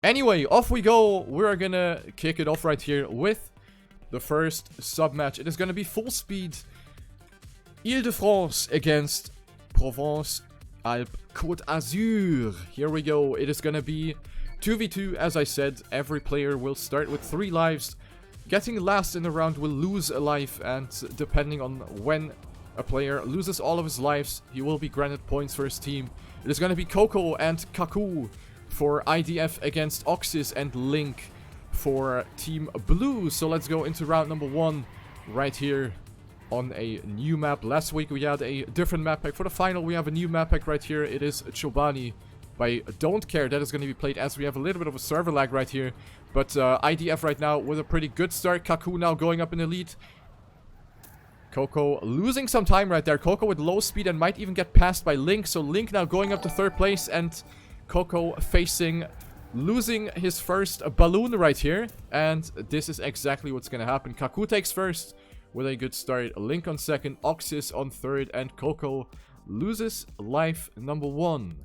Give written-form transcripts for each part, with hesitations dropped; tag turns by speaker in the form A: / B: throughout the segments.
A: Anyway, off we go. We're gonna kick it off right here with the first sub-match. It is gonna be Fullspeed Ile-de-France against Provence-Alpes-Côte Azur. Here we go. It is gonna be 2v2, as I said. Every player will start with 3 lives. Getting last in the round will lose a life, and depending on when a player loses all of his lives, he will be granted points for his team. It is gonna be Coco and Kaku for IDF against Oxys and Link for Team Blue. So let's go into round number 1 right here on a new map. Last week we had a different map pack. For the final we have a new map pack right here. It is Chobani by Don't Care. That is going to be played as we have a little bit of a server lag right here. But IDF right now with a pretty good start. Kaku now going up in the lead. Coco losing some time right there. Coco with low speed and might even get passed by Link. So Link now going up to 3rd place, and Coco losing his first balloon right here. And this is exactly what's going to happen. Kaku takes first with a good start. Link on 2nd, Oxys on 3rd, and Coco loses life number 1.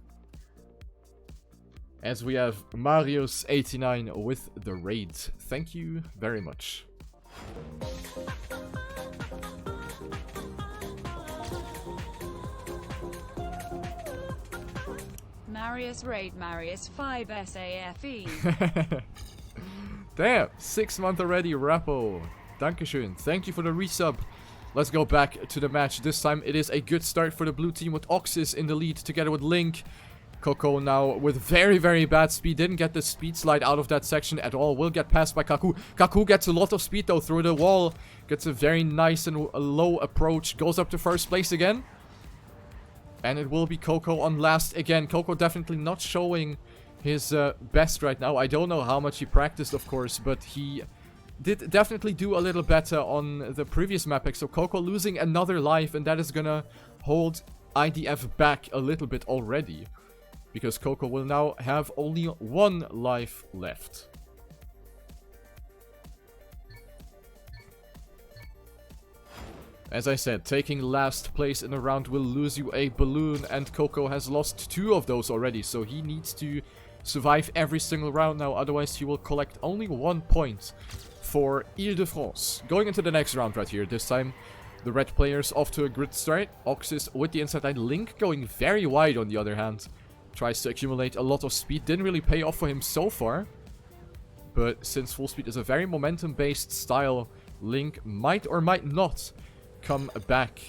A: As we have Marius89 with the raid. Thank you very much.
B: Marius raid Marius 5 SAFE.
A: Damn, 6 month already, Rappo. Dankeschön. Thank you for the resub. Let's go back to the match. This time it is a good start for the blue team with Oxys in the lead together with Link. Coco now with very, very bad speed. Didn't get the speed slide out of that section at all. Will get passed by Kaku. Kaku gets a lot of speed though through the wall. Gets a very nice and low approach. Goes up to 1st place again. And it will be Coco on last again. Coco definitely not showing his best right now. I don't know how much he practiced, of course, but he did definitely do a little better on the previous map pack. So Coco losing another life, and that is gonna hold IDF back a little bit already. Because Coco will now have only 1 life left. As I said, taking last place in a round will lose you a balloon, and Coco has lost 2 of those already, so he needs to survive every single round now, otherwise he will collect only 1 point for Ile-de-France. Going into the next round right here, this time the red players off to a good start. Oxys with the inside line, Link going very wide on the other hand. Tries to accumulate a lot of speed, didn't really pay off for him so far. But since Fullspeed is a very momentum-based style, Link might or might not come back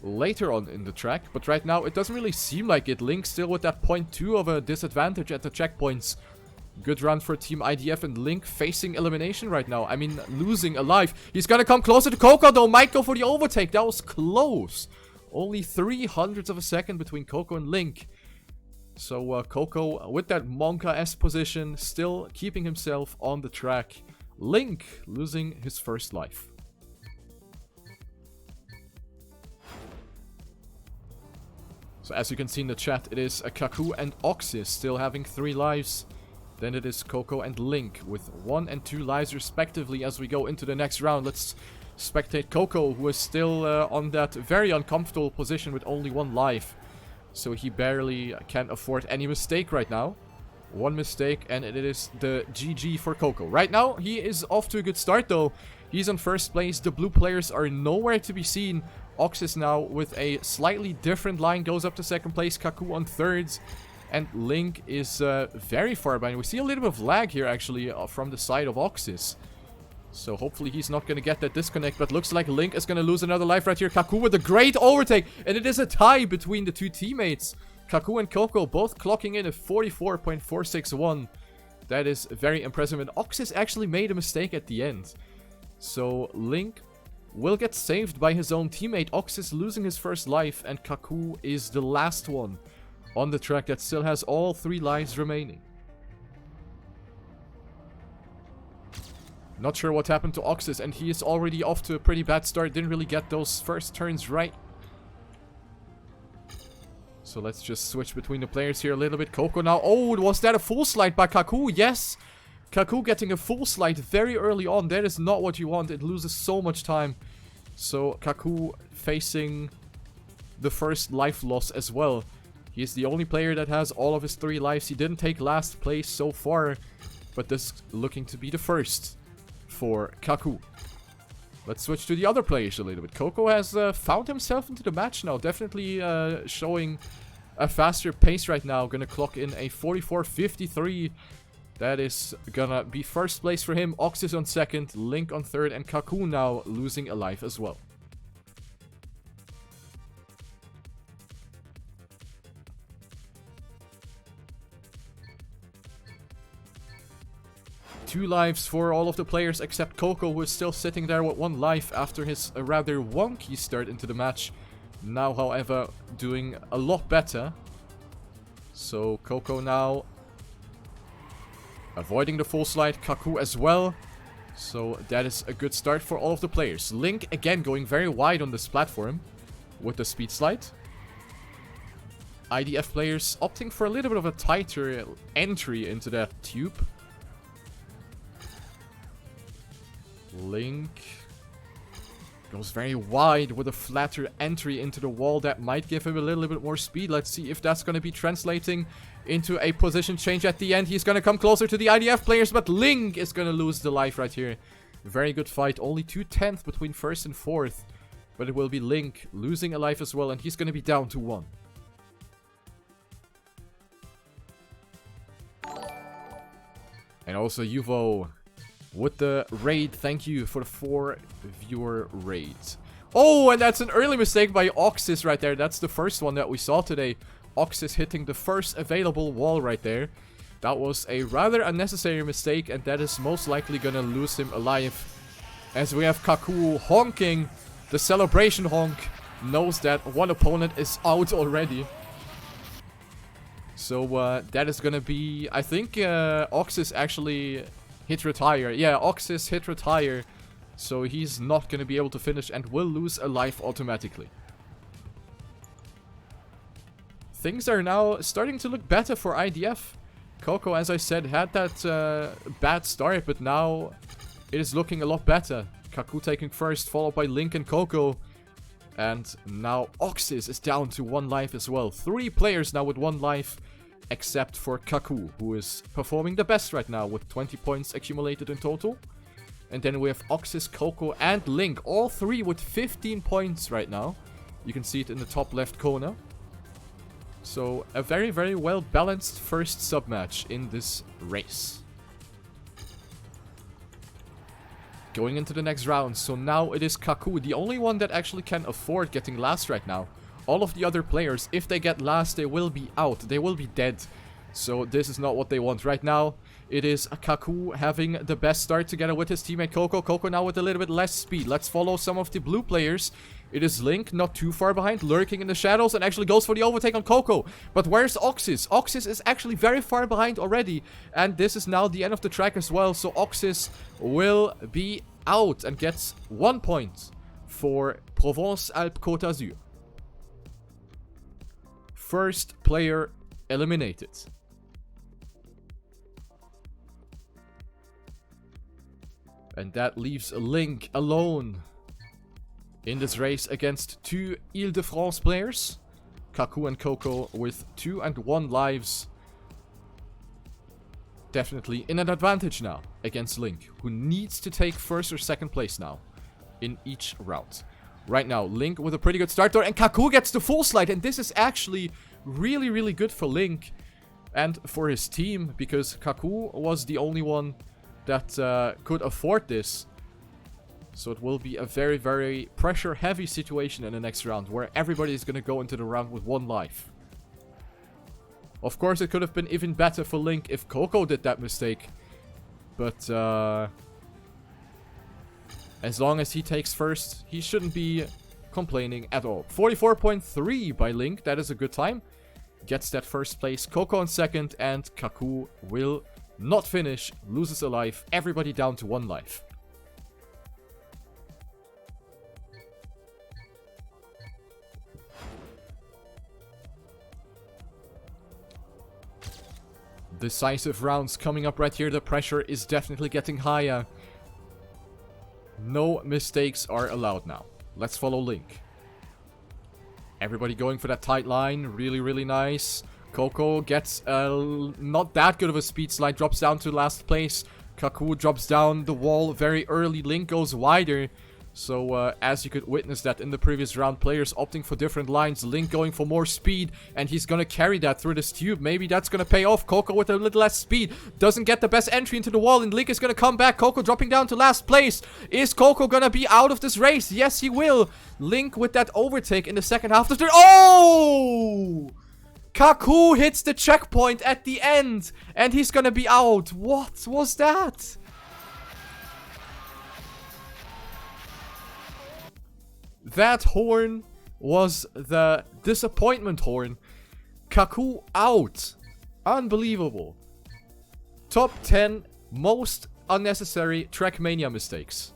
A: later on in the track. But right now it doesn't really seem like it. Link still with that 0.2 of a disadvantage at the checkpoints. Good run for Team IDF, and Link facing elimination right now. I mean, losing a life. He's gonna come closer to Coco though. Might go for the overtake. That was close. Only 0.03 of a second between Coco and Link. So Coco with that Monka-esque position, still keeping himself on the track. Link losing his first life. So as you can see in the chat, it is Kaku and Oxys still having 3 lives. Then it is Coco and Link with 1 and 2 lives respectively as we go into the next round. Let's spectate Coco, who is still on that very uncomfortable position with only 1 life. So he barely can afford any mistake right now. 1 mistake and it is the GG for Coco. Right now he is off to a good start though. He's on 1st place. The blue players are nowhere to be seen. Oxys now with a slightly different line goes up to 2nd place. Kaku on 3rd. And Link is very far behind. We see a little bit of lag here actually from the side of Oxys. So hopefully he's not going to get that disconnect. But looks like Link is going to lose another life right here. Kaku with a great overtake. And it is a tie between the 2 teammates. Kaku and Coco both clocking in at 44.461. That is very impressive. And Oxys actually made a mistake at the end. So Link will get saved by his own teammate. Oxys losing his first life. And Kaku is the last one on the track that still has all 3 lives remaining. Not sure what happened to Oxys, and he is already off to a pretty bad start. Didn't really get those first turns right. So let's just switch between the players here a little bit. Coco now. Oh, was that a full slide by Kaku? Yes. Kaku getting a full slide very early on. That is not what you want. It loses so much time. So Kaku facing the first life loss as well. He is the only player that has all of his 3 lives. He didn't take last place so far, but this is looking to be the first for Kaku. Let's switch to the other players a little bit. Coco has found himself into the match now. Definitely showing a faster pace right now. Gonna clock in a 44.53. That is gonna be first place for him. Oxys on second, Link on third, and Kaku now losing a life as well. Two lives for all of the players except Coco, who is still sitting there with 1 life after his rather wonky start into the match. Now, however, doing a lot better. So Coco now avoiding the full slide, Kaku as well. So that is a good start for all of the players. Link again going very wide on this platform with the speed slide. IDF players opting for a little bit of a tighter entry into that tube. Link goes very wide with a flatter entry into the wall. That might give him a little bit more speed. Let's see if that's going to be translating into a position change at the end. He's going to come closer to the IDF players, but Link is going to lose the life right here. Very good fight. Only 2/10 between first and fourth. But it will be Link losing a life as well, and he's going to be down to 1. And also Yuvo with the raid. Thank you for the 4 viewer raid. Oh, and that's an early mistake by Oxys right there. That's the first one that we saw today. Oxys hitting the first available wall right there. That was a rather unnecessary mistake, and that is most likely gonna lose him alive. As we have Kaku honking. The celebration honk knows that one opponent is out already. So that is gonna be, I think Oxys actually hit retire. Yeah, Oxys hit retire. So he's not gonna be able to finish and will lose a life automatically. Things are now starting to look better for IDF. Coco, as I said, had that bad start, but now it is looking a lot better. Kaku taking first, followed by Link and Coco. And now Oxys is down to 1 life as well. 3 players now with 1 life, except for Kaku, who is performing the best right now with 20 points accumulated in total. And then we have Oxys, Coco, and Link, all 3 with 15 points right now. You can see it in the top left corner. So a very, very well balanced first sub-match in this race. Going into the next round, so now it is Kaku, the only one that actually can afford getting last right now. All of the other players, if they get last, they will be out. They will be dead. So this is not what they want right now. It is Kaku having the best start together with his teammate Coco. Coco now with a little bit less speed. Let's follow some of the blue players. It is Link, not too far behind, lurking in the shadows, and actually goes for the overtake on Coco. But where's Oxys? Oxys is actually very far behind already. And this is now the end of the track as well. So Oxys will be out and gets 1 point for Provence-Alpes-Côte d'Azur. First player eliminated. And that leaves Link alone in this race against 2 Ile-de-France players. Kaku and Coco with 2 and 1 lives. Definitely in an advantage now against Link, who needs to take first or second place now in each round. Right now, Link with a pretty good start there, and Kaku gets the full slide, and this is actually really, really good for Link and for his team, because Kaku was the only one that could afford this. So it will be a very, very pressure-heavy situation in the next round, where everybody is going to go into the round with 1 life. Of course, it could have been even better for Link if Coco did that mistake. But as long as he takes first, he shouldn't be complaining at all. 44.3 by Link, that is a good time. Gets that first place. Coco on second, and Kaku will not finish, loses a life. Everybody down to 1 life. Decisive rounds coming up right here. The pressure is definitely getting higher. No mistakes are allowed now. Let's follow Link. Everybody going for that tight line. Really, really nice. Coco gets not that good of a speed slide. Drops down to last place. Kaku drops down the wall very early. Link goes wider. So, as you could witness that in the previous round, players opting for different lines. Link going for more speed, and he's gonna carry that through this tube. Maybe that's gonna pay off. Coco with a little less speed. Doesn't get the best entry into the wall, and Link is gonna come back. Coco dropping down to last place. Is Coco gonna be out of this race? Yes, he will. Link with that overtake in the second half. Oh! Kaku hits the checkpoint at the end, and he's gonna be out. What was that? That horn was the disappointment horn. Kaku out. Unbelievable. Top 10 most unnecessary TrackMania mistakes.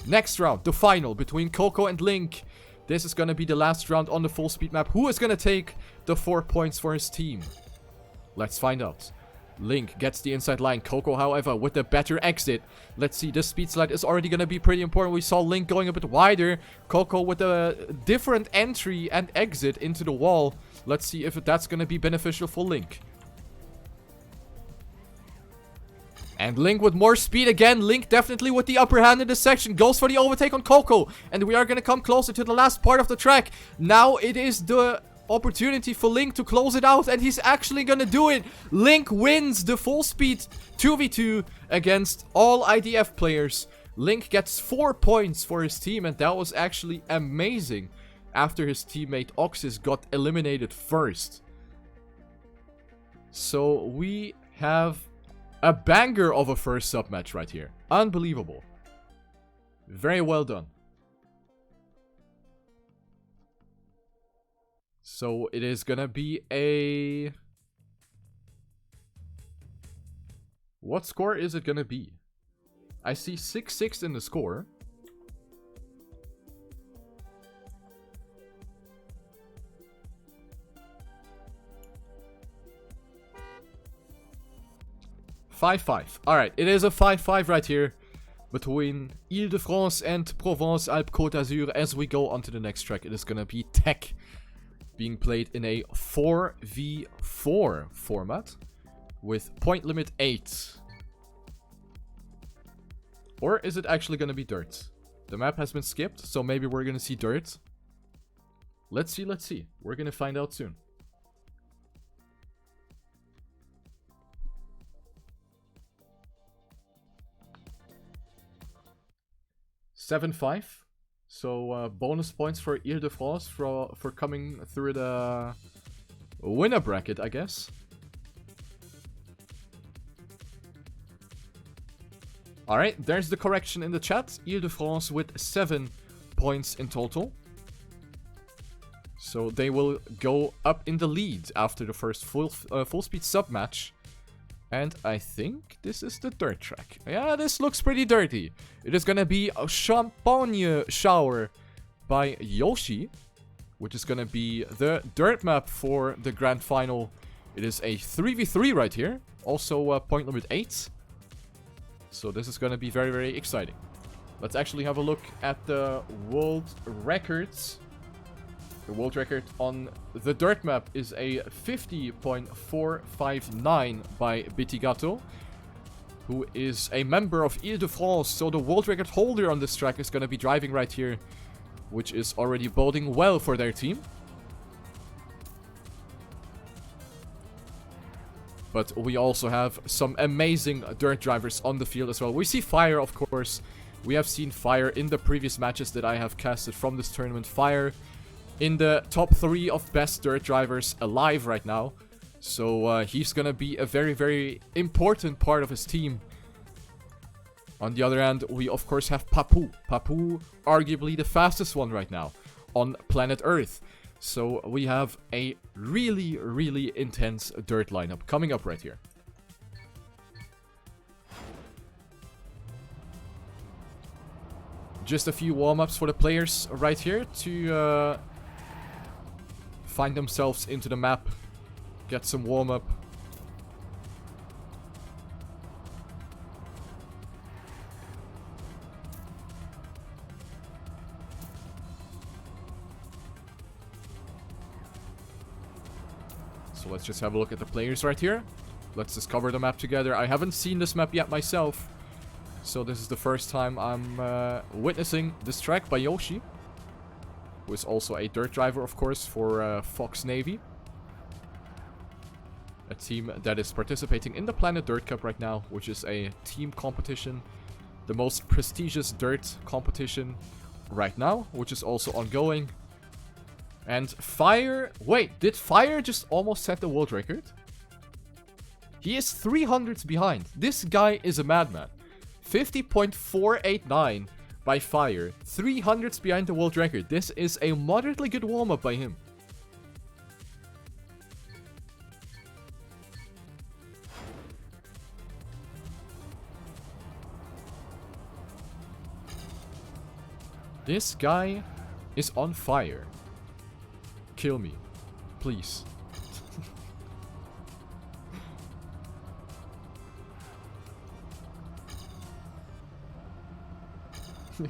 A: Next round, the final between Coco and Link. This is gonna be the last round on the full speed map. Who is gonna take the 4 points for his team? Let's find out. Link gets the inside line. Coco, however, with the better exit. Let's see, this speed slide is already going to be pretty important. We saw Link going a bit wider. Coco with a different entry and exit into the wall. Let's see if that's going to be beneficial for Link. And Link with more speed again. Link definitely with the upper hand in this section. Goes for the overtake on Coco. And we are going to come closer to the last part of the track. Now it is the opportunity for Link to close it out, and he's actually gonna do it. Link wins the full speed 2v2 against all IDF players. Link gets 4 points for his team, and that was actually amazing after his teammate Oxys got eliminated first. So we have a banger of a first sub match right here. Unbelievable. Very well done. So it is gonna be a... What score is it gonna be? I see 6-6 in the score. (5-5). Alright, it is a 5-5 right here between Ile-de-France and Provence-Alpes-Côte d'Azur. As we go on to the next track, it is gonna be Tech, being played in a 4v4 format with point limit 8. Or is it actually going to be dirt? The map has been skipped, so maybe we're going to see dirt. Let's see, let's see. We're going to find out soon. (7-5). So, bonus points for Ile-de-France for coming through the winner bracket, I guess. Alright, there's the correction in the chat. Ile-de-France with 7 points in total. So they will go up in the lead after the first full speed sub match. And I think this is the dirt track. Yeah, this looks pretty dirty. It is gonna be a champagne shower by Yoshi, which is gonna be the dirt map for the grand final. It is a 3v3 right here. Also point limit 8. So this is gonna be very, very exciting. Let's actually have a look at the world records. The world record on the dirt map is a 50.459 by Bitigato, who is a member of Ile-de-France. So the world record holder on this track is going to be driving right here, which is already boding well for their team. But we also have some amazing dirt drivers on the field as well. We see Fire, of course. We have seen Fire in the previous matches that I have casted from this tournament. Fire in the top 3 of best dirt drivers alive right now. So he's gonna be a very, very important part of his team. On the other hand, we of course have Papu. Papu, arguably the fastest one right now on planet Earth. So we have a really, really intense dirt lineup coming up right here. Just a few warm-ups for the players right here to find themselves into the map, get some warm-up. So let's just have a look at the players right here. Let's discover the map together. I haven't seen this map yet myself. So this is the first time I'm witnessing this track by Yoshi. Who is also a dirt driver, of course, for Fox Navy. A team that is participating in the Planet Dirt Cup right now, which is a team competition. The most prestigious dirt competition right now, which is also ongoing. And Fire... Wait, did Fire just almost set the world record? He is 300 behind. This guy is a madman. 50.489 by Fire. 300 behind the world record. This is a moderately good warm-up by him. This guy is on fire. Kill me. Please.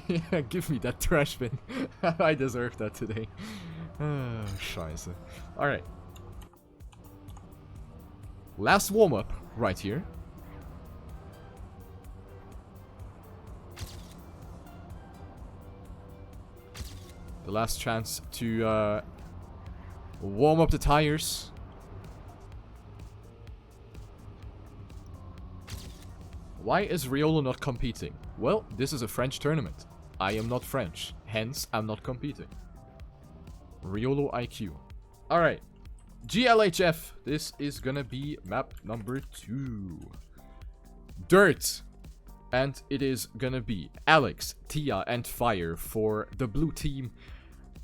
A: Yeah, give me that trash bin. I deserve that today. Scheiße. Alright. Last warm-up right here. The last chance to warm up the tires. Why is Riolo not competing? Well, this is a French tournament. I am not French. Hence, I'm not competing. Riolo IQ. Alright. GLHF. This is gonna be map number 2. Dirt. And it is gonna be Alex, Tia, and Fire for the blue team.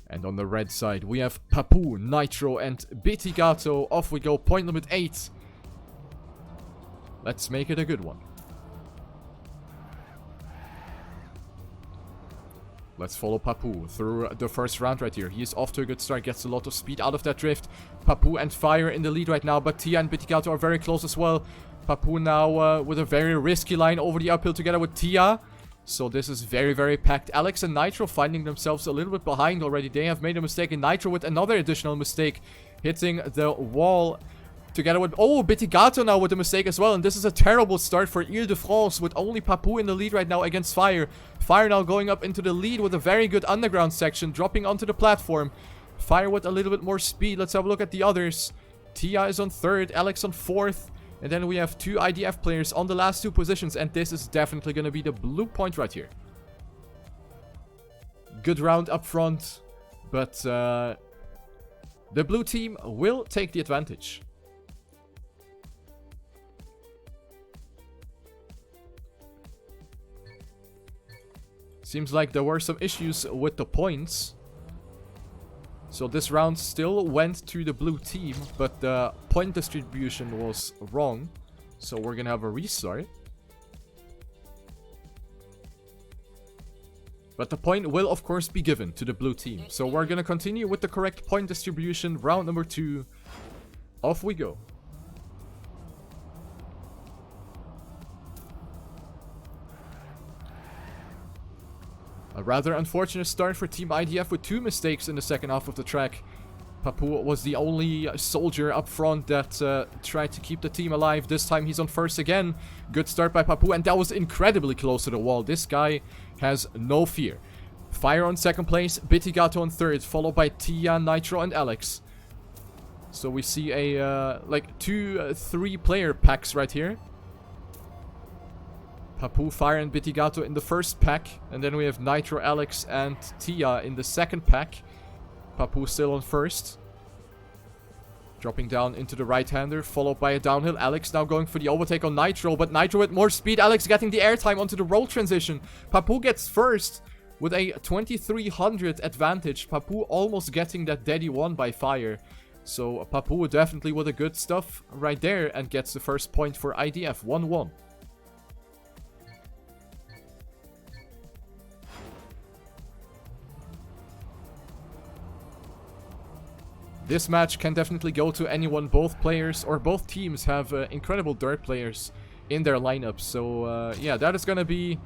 A: And on the red side, we have Papu, Nitro, and Bitigato. Off we go, point limit 8. Let's make it a good one. Let's follow Papu through the first round right here. He is off to a good start, gets a lot of speed out of that drift. Papu and Fire in the lead right now, but Tia and Bitigato are very close as well. Papu now with a very risky line over the uphill together with Tia. So this is very, very packed. Alex and Nitro finding themselves a little bit behind already. They have made a mistake, and Nitro with another additional mistake, hitting the wall together with... Oh, Bitigato now with a mistake as well. And this is a terrible start for Ile-de-France with only Papu in the lead right now against Fire. Fire now going up into the lead with a very good underground section, dropping onto the platform. Fire with a little bit more speed. Let's have a look at the others. Tia is on 3rd, Alex on 4th. And then we have 2 IDF players on the last 2 positions. And this is definitely going to be the blue point right here. Good round up front. But the blue team will take the advantage. Seems like there were some issues with the points. So this round still went to the blue team, but the point distribution was wrong. So we're gonna have a restart. But the point will of course be given to the blue team. So we're gonna continue with the correct point distribution. Round number 2. Off we go. A rather unfortunate start for Team IDF with 2 mistakes in the second half of the track. Papu was the only soldier up front that tried to keep the team alive. This time he's on 1st again. Good start by Papu, and that was incredibly close to the wall. This guy has no fear. Fire on 2nd place, Bitigato on 3rd, followed by Tia, Nitro, and Alex. So we see a like 2-3 player packs right here. Papu, Fire, and Bitigato in the first pack. And then we have Nitro, Alex, and Tia in the second pack. Papu still on 1st. Dropping down into the right-hander, followed by a downhill. Alex now going for the overtake on Nitro, but Nitro with more speed. Alex getting the airtime onto the roll transition. Papu gets 1st with a 2300 advantage. Papu almost getting that Daddy 1 by Fire. So Papu definitely with the good stuff right there and gets the first point for IDF. 1-1. This match can definitely go to anyone. Both players, or both teams, have incredible dirt players in their lineup. So, yeah, that is going to be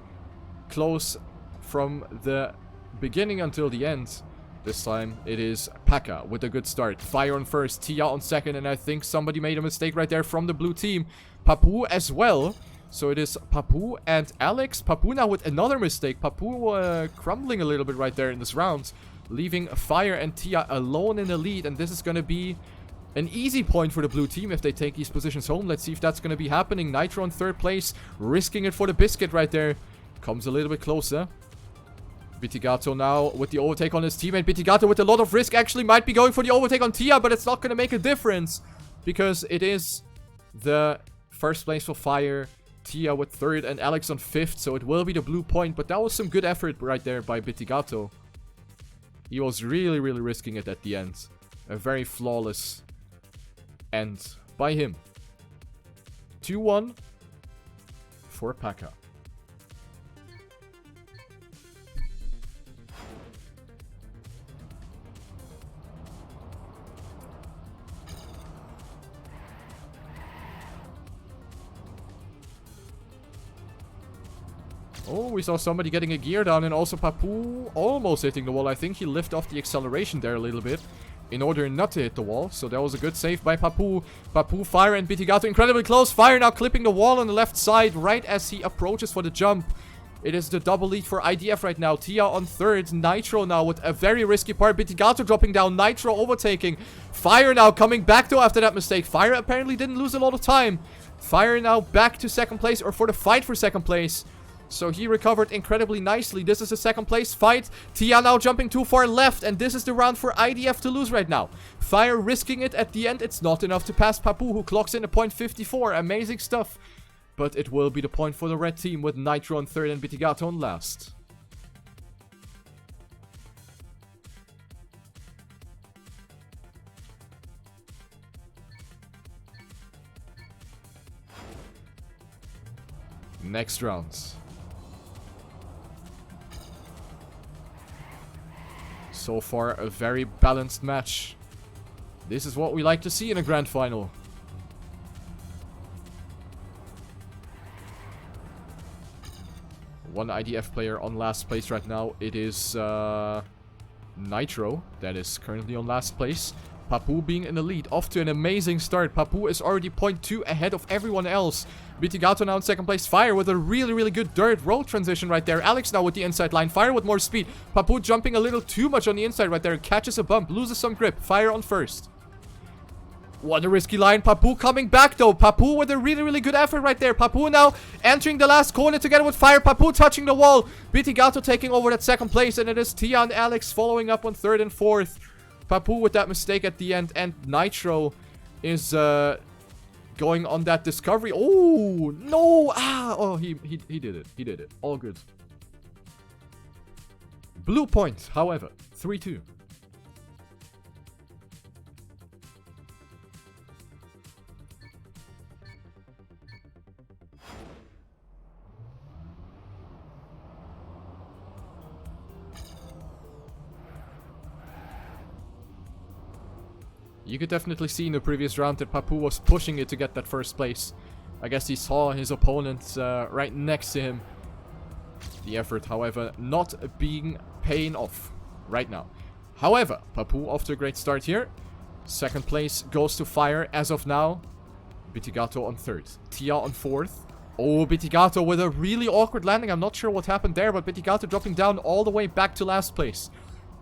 A: close from the beginning until the end. This time it is Paka with a good start. Fire on first, Tia on second, and I think somebody made a mistake right there from the blue team. Papu as well. So it is Papu and Alex. Papu now with another mistake. Papu crumbling a little bit right there in this round. Leaving Fire and Tia alone in the lead. And this is going to be an easy point for the blue team if they take these positions home. Let's see if that's going to be happening. Nitro in third place. Risking it for the biscuit right there. Comes a little bit closer. Bitigato now with the overtake on his teammate. Bitigato with a lot of risk actually might be going for the overtake on Tia, but it's not going to make a difference because it is the first place for Fire, Tia with third, and Alex on fifth, so it will be the blue point, but that was some good effort right there by Bitigato. He was really, really risking it at the end. A very flawless end by him. 2-1 for Paka. Oh, we saw somebody getting a gear down, and also Papu almost hitting the wall. I think he lifted off the acceleration there a little bit in order not to hit the wall. So that was a good save by Papu. Papu, Fire, and Bitigato incredibly close. Fire now clipping the wall on the left side right as he approaches for the jump. It is the double lead for IDF right now. Tia on third. Nitro now with a very risky part. Bitigato dropping down. Nitro overtaking. Fire now coming back though after that mistake. Fire apparently didn't lose a lot of time. Fire now back to second place, or for the fight for second place. So he recovered incredibly nicely. This is a second place fight. Tia now jumping too far left. And this is the round for IDF to lose right now. Fire risking it at the end. It's not enough to pass Papu, who clocks in a .54. Amazing stuff. But it will be the point for the red team with Nitro on third and Bitigato on last. Next round. So far, a very balanced match. This is what we like to see in a grand final. One IDF player on last place right now. It is Nitro that is currently on last place. Papu being in the lead, off to an amazing start. Papu is already 0.2 ahead of everyone else. Bitigato now in second place. Fire with a really, really good dirt road transition right there. Alex now with the inside line. Fire with more speed. Papu jumping a little too much on the inside right there. Catches a bump, loses some grip. Fire on first. What a risky line. Papu coming back though. Papu with a really, really good effort right there. Papu now entering the last corner together with Fire. Papu touching the wall. Bitigato taking over that second place. And it is Tia and Alex following up on third and fourth. Papu with that mistake at the end, and Nitro is going on that discovery. Oh, no! Ah! Oh, he did it. He did it. All good. Blue point, however. 3-2. You could definitely see in the previous round that Papu was pushing it to get that first place. I guess he saw his opponent right next to him. The effort, however, not paying off right now. However, Papu off to a great start here. Second place goes to Fire as of now. Bitigato on third. Tia on fourth. Oh, Bitigato with a really awkward landing. I'm not sure what happened there, but Bitigato dropping down all the way back to last place.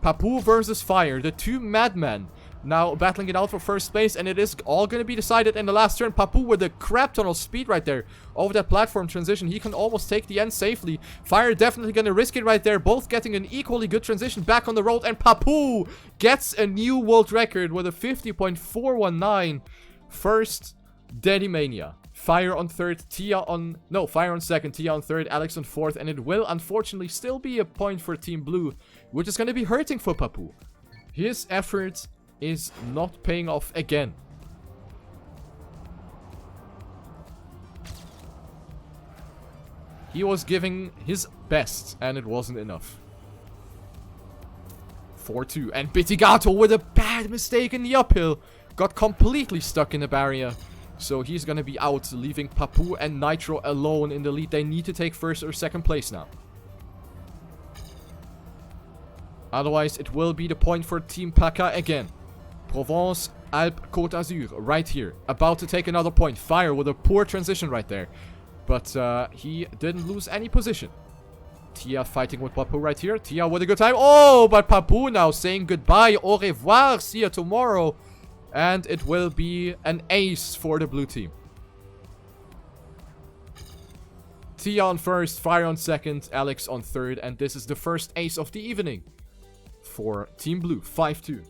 A: Papu versus Fire, the two madmen. Now battling it out for first place, and it is all going to be decided in the last turn. Papu with a crap ton of speed right there over that platform transition. He can almost take the end safely. Fire definitely going to risk it right there. Both getting an equally good transition back on the road, and Papu gets a new world record with a 50.419. First, Daddy Mania. Fire on third, Fire on second, Tia on third, Alex on fourth, and it will unfortunately still be a point for Team Blue, which is going to be hurting for Papu. His effort is not paying off again. He was giving his best, and it wasn't enough. 4-2, and Bitigato with a bad mistake in the uphill. Got completely stuck in the barrier. So he's gonna be out, leaving Papu and Nitro alone in the lead. They need to take first or second place now. Otherwise, it will be the point for Team PACA again. Provence-Alpes-Côte d'Azur, right here. About to take another point. Fire with a poor transition right there. But he didn't lose any position. Tia fighting with Papu right here. Tia with a good time. Oh, but Papu now saying goodbye. Au revoir. See you tomorrow. And it will be an ace for the blue team. Tia on first, Fire on second, Alex on third. And this is the first ace of the evening for Team Blue. 5-2.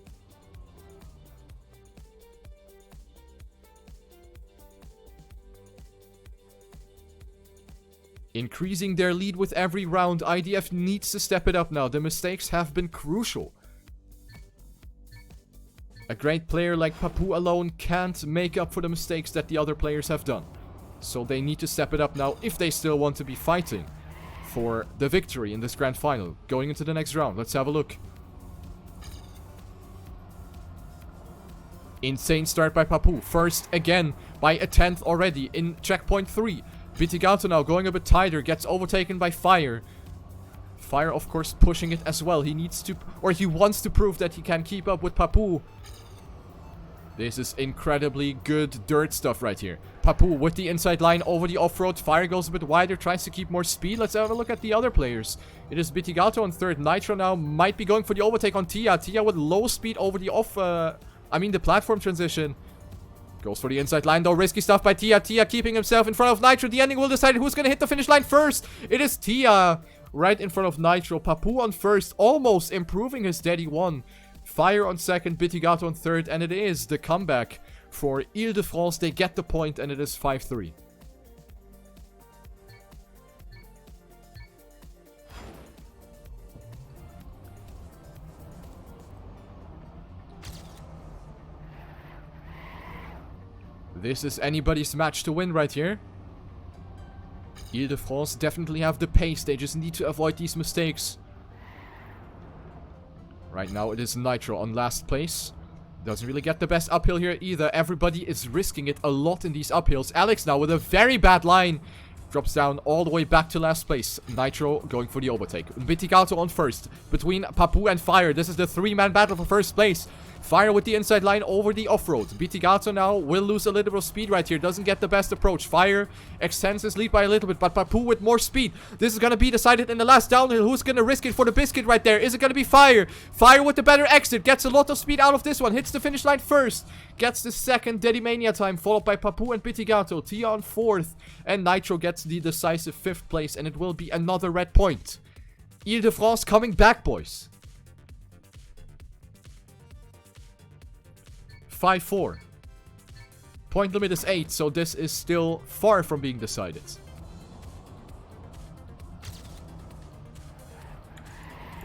A: Increasing their lead with every round. IDF needs to step it up now. The mistakes have been crucial. A great player like Papu alone can't make up for the mistakes that the other players have done. So they need to step it up now if they still want to be fighting for the victory in this grand final. Going into the next round. Let's have a look. Insane start by Papu. First again by a 10th already in checkpoint 3. Bitigato now going a bit tighter. Gets overtaken by Fire. Fire of course pushing it as well. He needs to, or he wants to prove that he can keep up with Papu. This is incredibly good dirt stuff right here. Papu with the inside line over the off-road. Fire goes a bit wider, tries to keep more speed. Let's have a look at the other players. It is Bitigato on third. Nitro now might be going for the overtake on Tia. Tia with low speed over the the platform transition. Goes for the inside line though. Risky stuff by Tia. Tia keeping himself in front of Nitro. The ending will decide who's going to hit the finish line first. It is Tia right in front of Nitro. Papu on first. Almost improving his steady one. Fire on second. Bitigato on third. And it is the comeback for Ile-de-France. They get the point and it is 5-3. This is anybody's match to win right here. Ile-de-France definitely have the pace. They just need to avoid these mistakes. Right now it is Nitro on last place. Doesn't really get the best uphill here either. Everybody is risking it a lot in these uphills. Alex now with a very bad line. Drops down all the way back to last place. Nitro going for the overtake. Bitigato on first. Between Papu and Fire. This is the three-man battle for first place. Fire with the inside line over the off-road. Bitigato now will lose a little bit of speed right here. Doesn't get the best approach. Fire extends his lead by a little bit. But Papu with more speed. This is going to be decided in the last downhill. Who's going to risk it for the biscuit right there? Is it going to be Fire? Fire with the better exit. Gets a lot of speed out of this one. Hits the finish line first. Gets the second Dedimania time. Followed by Papu and Bitigato. Tia on fourth. And Nitro gets the decisive fifth place. And it will be another red point. Ile-de-France coming back, boys. 5-4. Point limit is 8, so this is still far from being decided.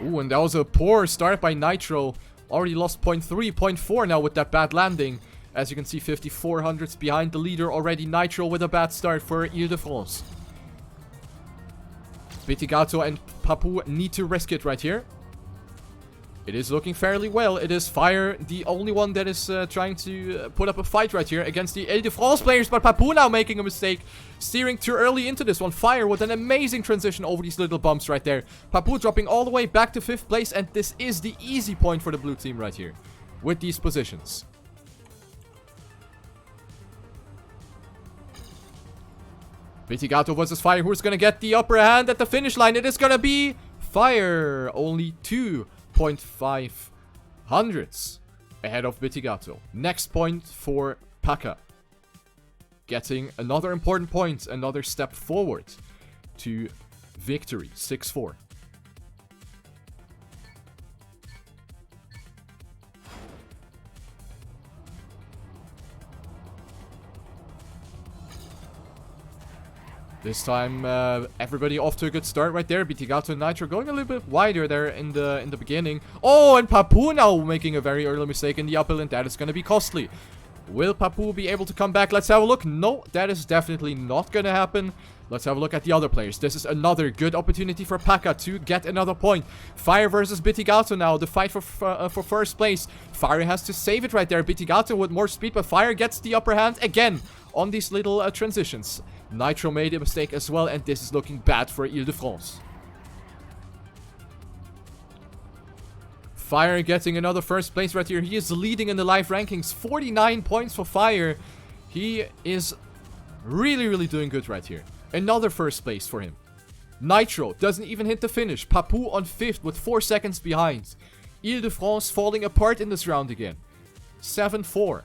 A: Ooh, and that was a poor start by Nitro. Already lost point 3, point 4 now with that bad landing. As you can see, 5400s behind the leader already. Nitro with a bad start for Ile-de-France. Bitigato and Papu need to risk it right here. It is looking fairly well. It is Fire, the only one that is trying to put up a fight right here against the Ile-de-France players. But Papu now making a mistake. Steering too early into this one. Fire with an amazing transition over these little bumps right there. Papu dropping all the way back to 5th place. And this is the easy point for the blue team right here. With these positions. Bitigato versus Fire. Who's going to get the upper hand at the finish line? It is going to be Fire. Only 2.5 hundredths ahead of Bitigato. Next point for PACA. Getting another important point, another step forward to victory. 6-4. This time, everybody off to a good start right there. Bitigato and Nitro going a little bit wider there in the beginning. Oh, and Papu now making a very early mistake in the uphill, and that is going to be costly. Will Papu be able to come back? Let's have a look. No, that is definitely not going to happen. Let's have a look at the other players. This is another good opportunity for PACA to get another point. Fire versus Bitigato now. The fight for first place. Fire has to save it right there. Bitigato with more speed, but Fire gets the upper hand again on these little transitions. Nitro made a mistake as well, and this is looking bad for Ile-de-France. Fire getting another first place right here. He is leading in the live rankings. 49 points for Fire. He is really, really doing good right here. Another first place for him. Nitro doesn't even hit the finish. Papou on 5th with 4 seconds behind. Ile-de-France falling apart in this round again. 7-4.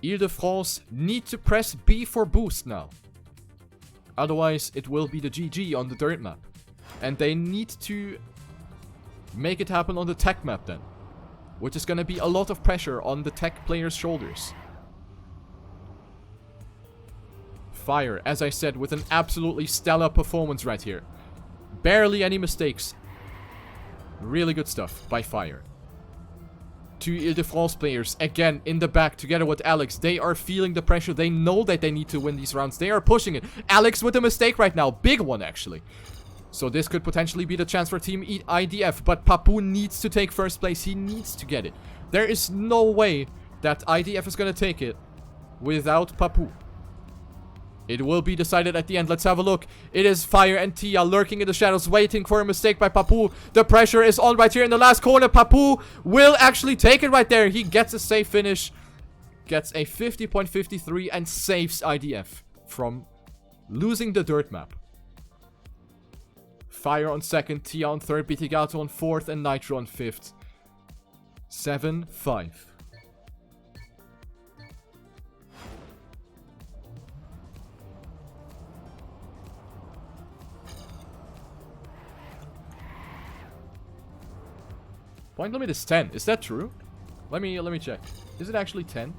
A: Ile-de-France need to press B for boost now. Otherwise, it will be the GG on the dirt map. And they need to make it happen on the tech map then. Which is going to be a lot of pressure on the tech players' shoulders. Fire, as I said, with an absolutely stellar performance right here. Barely any mistakes. Really good stuff by Fire. 2 Ile-de-France players, again, in the back, together with Alex. They are feeling the pressure. They know that they need to win these rounds. They are pushing it. Alex with a mistake right now. Big one, actually. So this could potentially be the chance for Team IDF. But Papou needs to take first place. He needs to get it. There is no way that IDF is going to take it without Papou. It will be decided at the end. Let's have a look. It is Fire and Tia lurking in the shadows, waiting for a mistake by Papou. The pressure is on right here in the last corner. Papou will actually take it right there. He gets a safe finish. Gets a 50.53 and saves IDF from losing the dirt map. Fire on 2nd, Tia on 3rd, Bitigato on 4th, and Nitro on 5th. 7-5. Point limit is 10. Is that true? Let me check. Is it actually 10?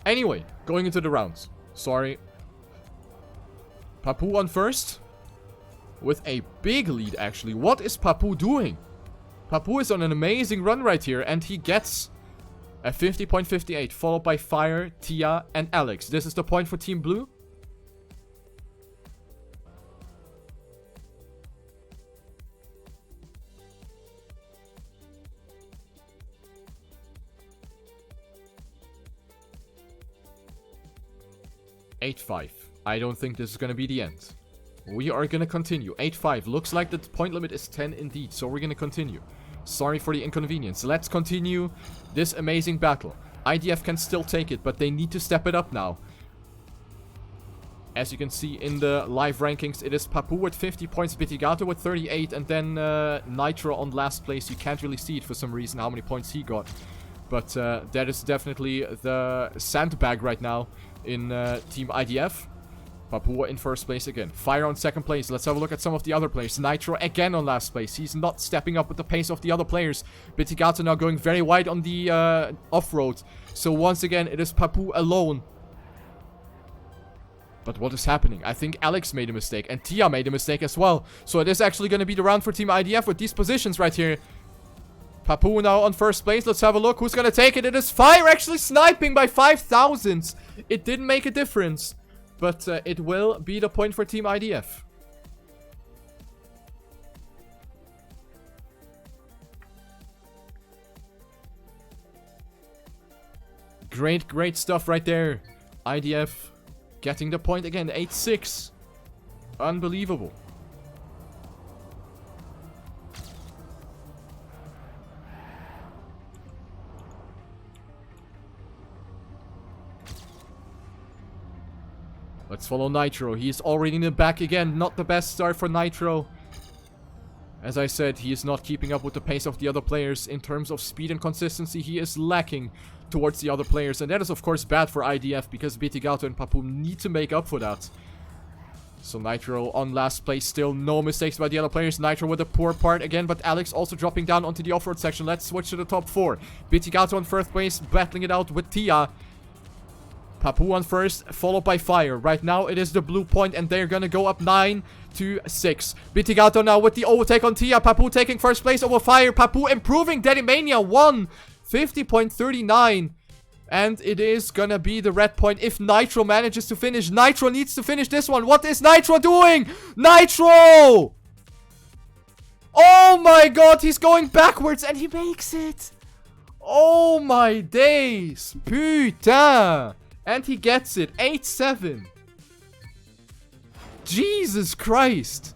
A: Anyway, going into the rounds. Sorry. Papou on 1st. With a big lead, actually. What is Papou doing? Papou is on an amazing run right here. And he gets a 50.58. Followed by Fire, Tia, and Alex. This is the point for Team Blue. (8-5). I don't think this is going to be the end. We are going to continue. 8-5. Looks like the point limit is 10 indeed. So we're going to continue. Sorry for the inconvenience. Let's continue this amazing battle. IDF can still take it, but they need to step it up now. As you can see in the live rankings, it is Papou with 50 points, Bitigato with 38, and then Nitro on last place. You can't really see it for some reason, how many points he got. But that is definitely the sandbag right now in Team IDF. Papou in 1st place again. Fire on 2nd place. Let's have a look at some of the other players. Nitro again on last place. He's not stepping up with the pace of the other players. Bitigato now going very wide on the off-road. So once again, it is Papou alone. But what is happening? I think Alex made a mistake. And Tia made a mistake as well. So it is actually going to be the round for Team IDF with these positions right here. Papou now on 1st place. Let's have a look. Who's going to take it? It is Fire actually sniping by 5,000. It didn't make a difference. But it will be the point for Team IDF. Great stuff right there. IDF getting the point again. 8-6. Unbelievable. Let's follow Nitro. He is already in the back again. Not the best start for Nitro. As I said, he is not keeping up with the pace of the other players. In terms of speed and consistency, he is lacking towards the other players. And that is, of course, bad for IDF, because Bitigato and Papou need to make up for that. So Nitro on last place still. No mistakes by the other players. Nitro with a poor part again, but Alex also dropping down onto the off-road section. Let's switch to the top 4. Bitigato on 1st place, battling it out with Tia. Papou on 1st, followed by Fire. Right now, it is the blue point, and they're gonna go up 9-6. Bitigato now with the overtake on Tia. Papou taking 1st place over Fire. Papou improving. Dedimania won. 50.39. And it is gonna be the red point if Nitro manages to finish. Nitro needs to finish this one. What is Nitro doing? Nitro! Oh my god, he's going backwards and he makes it. Oh my days. Putain. And he gets it. 8-7. Jesus Christ.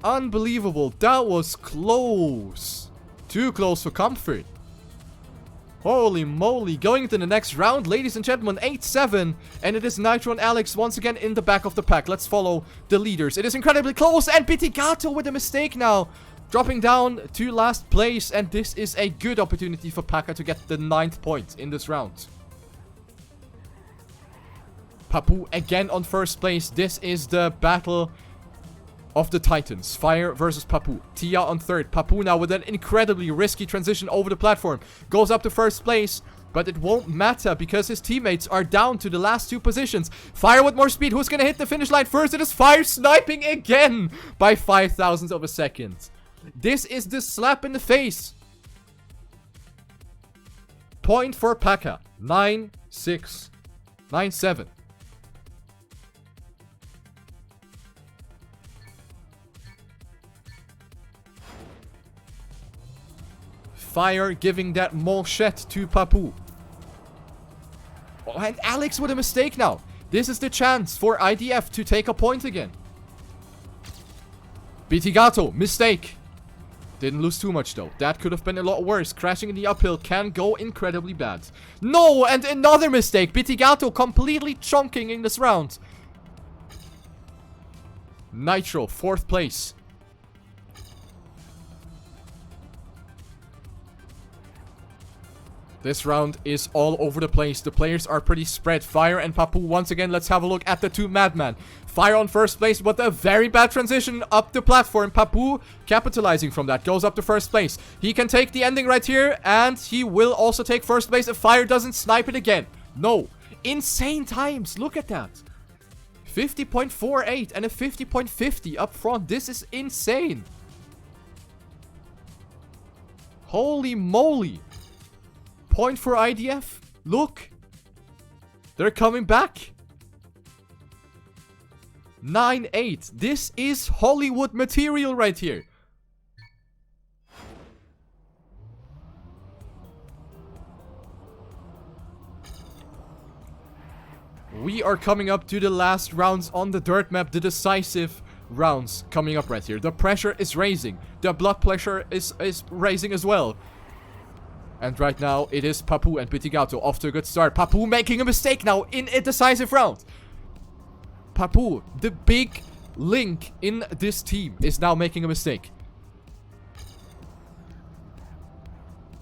A: Unbelievable. That was close. Too close for comfort. Holy moly. Going into the next round, ladies and gentlemen, 8-7. And it is Nitro and Alex once again in the back of the pack. Let's follow the leaders. It is incredibly close. And Pitigato with a mistake now. Dropping down to last place. And this is a good opportunity for Paka to get the 9th point in this round. Papu again on first place. This is the battle of the Titans. Fire versus Papu. Tia on third. Papu now with an incredibly risky transition over the platform. Goes up to first place. But it won't matter because his teammates are down to the last 2 positions. Fire with more speed. Who's going to hit the finish line first? It is Fire sniping again by 0.005 of a second. This is the slap in the face. Point for Paka. 9-6. 9-7. Fire giving that manchette to Papu. Oh, and Alex with a mistake now. This is the chance for IDF to take a point again. Pitigato, mistake. Didn't lose too much though. That could have been a lot worse. Crashing in the uphill can go incredibly bad. No, and another mistake. Pitigato completely chunking in this round. Nitro, 4th place. This round is all over the place. The players are pretty spread. Fire and Papu once again. Let's have a look at the 2 madmen. Fire on first place with a very bad transition up the platform. Papu capitalizing from that. Goes up to first place. He can take the ending right here. And he will also take first place if Fire doesn't snipe it again. No. Insane times. Look at that. 50.48 and a 50.50 up front. This is insane. Holy moly. Point for IDF. Look. They're coming back. 9-8. This is Hollywood material right here. We are coming up to the last rounds on the dirt map. The decisive rounds coming up right here. The pressure is raising. The blood pressure is raising as well. And right now, it is Papu and Pitigato off to a good start. Papu making a mistake now in a decisive round. Papu, the big link in this team, is now making a mistake.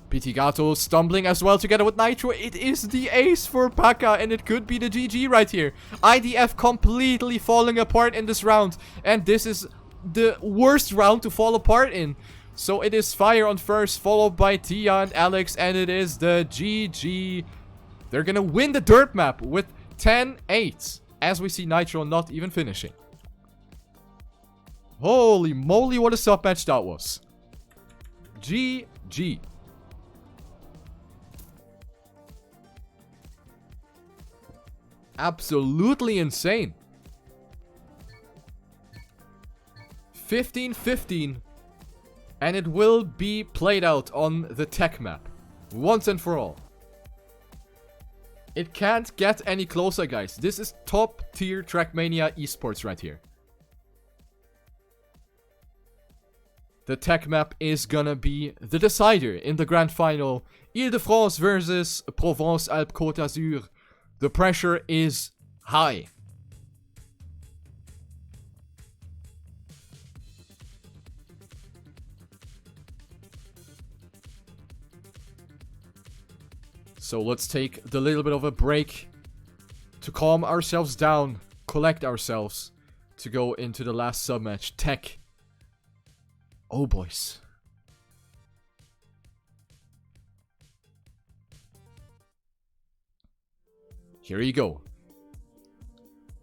A: Pitigato stumbling as well together with Nitro. It is the ace for Paka, and it could be the GG right here. IDF completely falling apart in this round. And this is the worst round to fall apart in. So it is Fire on first, followed by Tia and Alex, and it is the GG. They're gonna win the dirt map with 10-8, as we see Nitro not even finishing. Holy moly, what a sub match that was. GG. Absolutely insane. 15-15. And it will be played out on the tech map. Once and for all. It can't get any closer, guys. This is top tier TrackMania esports right here. The tech map is gonna be the decider in the grand final. Ile-de-France versus Provence-Alpes-Côte d'Azur. The pressure is high. So let's take the little bit of a break to calm ourselves down, collect ourselves, to go into the last sub-match. Tech. Oh, boys. Here you go.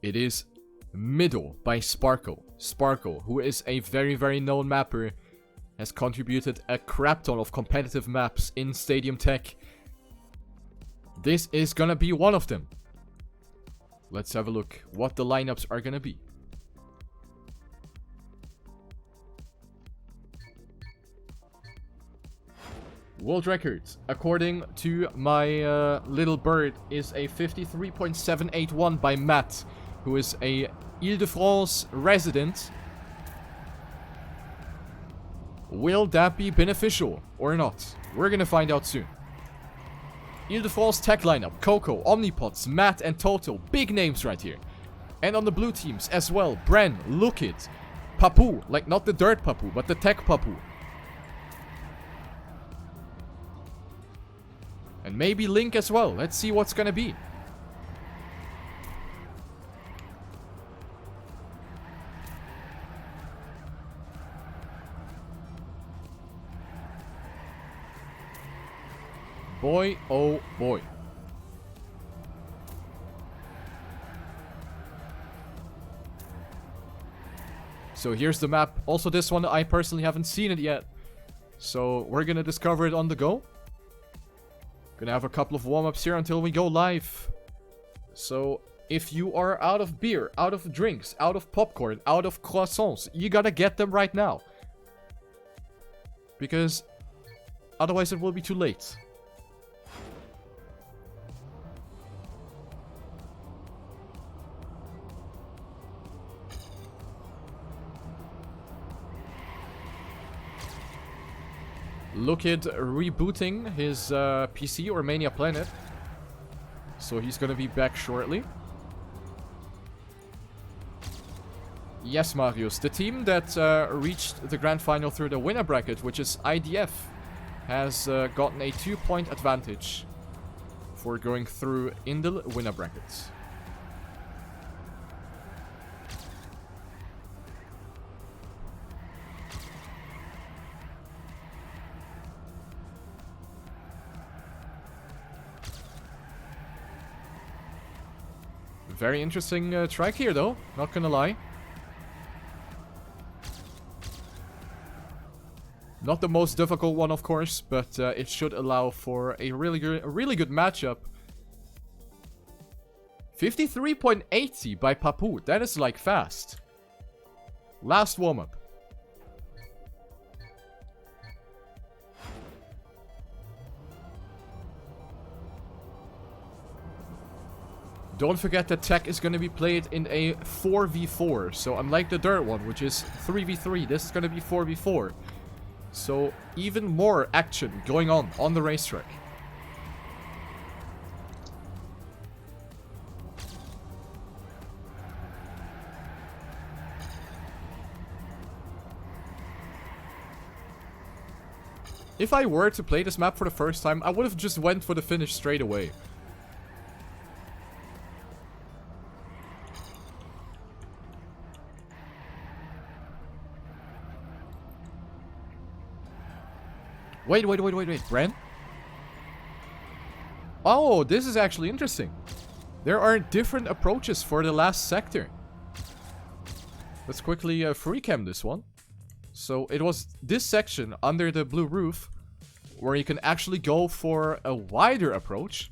A: It is Middle by Sparkle. Sparkle, who is a very, very known mapper, has contributed a crap ton of competitive maps in Stadium Tech. This is gonna be one of them. Let's have a look what the lineups are gonna be. World record, according to my little bird, is a 53.781 by Matt, who is a Ile-de-France resident. Will that be beneficial or not? We're gonna find out soon. Ile-de-France tech lineup, Coco, Omnipods, Matt and Toto, big names right here. And on the blue teams as well, Bren, Look It, Papu, like not the dirt Papu, but the tech Papu. And maybe Link as well. Let's see what's gonna be. Boy, oh boy. So here's the map. Also this one, I personally haven't seen it yet. So we're gonna discover it on the go. Gonna have a couple of warm-ups here until we go live. So, if you are out of beer, out of drinks, out of popcorn, out of croissants, you gotta get them right now. Because otherwise it will be too late. Look at rebooting his PC or Mania Planet. So he's gonna be back shortly. Yes, Marius. The team that reached the grand final through the winner bracket, which is IDF, has gotten a 2-point advantage for going through in the winner brackets. Very interesting track here, though. Not gonna lie. Not the most difficult one, of course, but it should allow for a really good matchup. 53.80 by Papu. That is like fast. Last warm-up. Don't forget that tech is going to be played in a 4v4. So unlike the dirt one, which is 3v3, this is going to be 4v4. So even more action going on the racetrack. If I were to play this map for the first time, I would have just went for the finish straight away. Wait, Bren? Oh, this is actually interesting. There are different approaches for the last sector. Let's quickly free cam this one. So it was this section under the blue roof where you can actually go for a wider approach.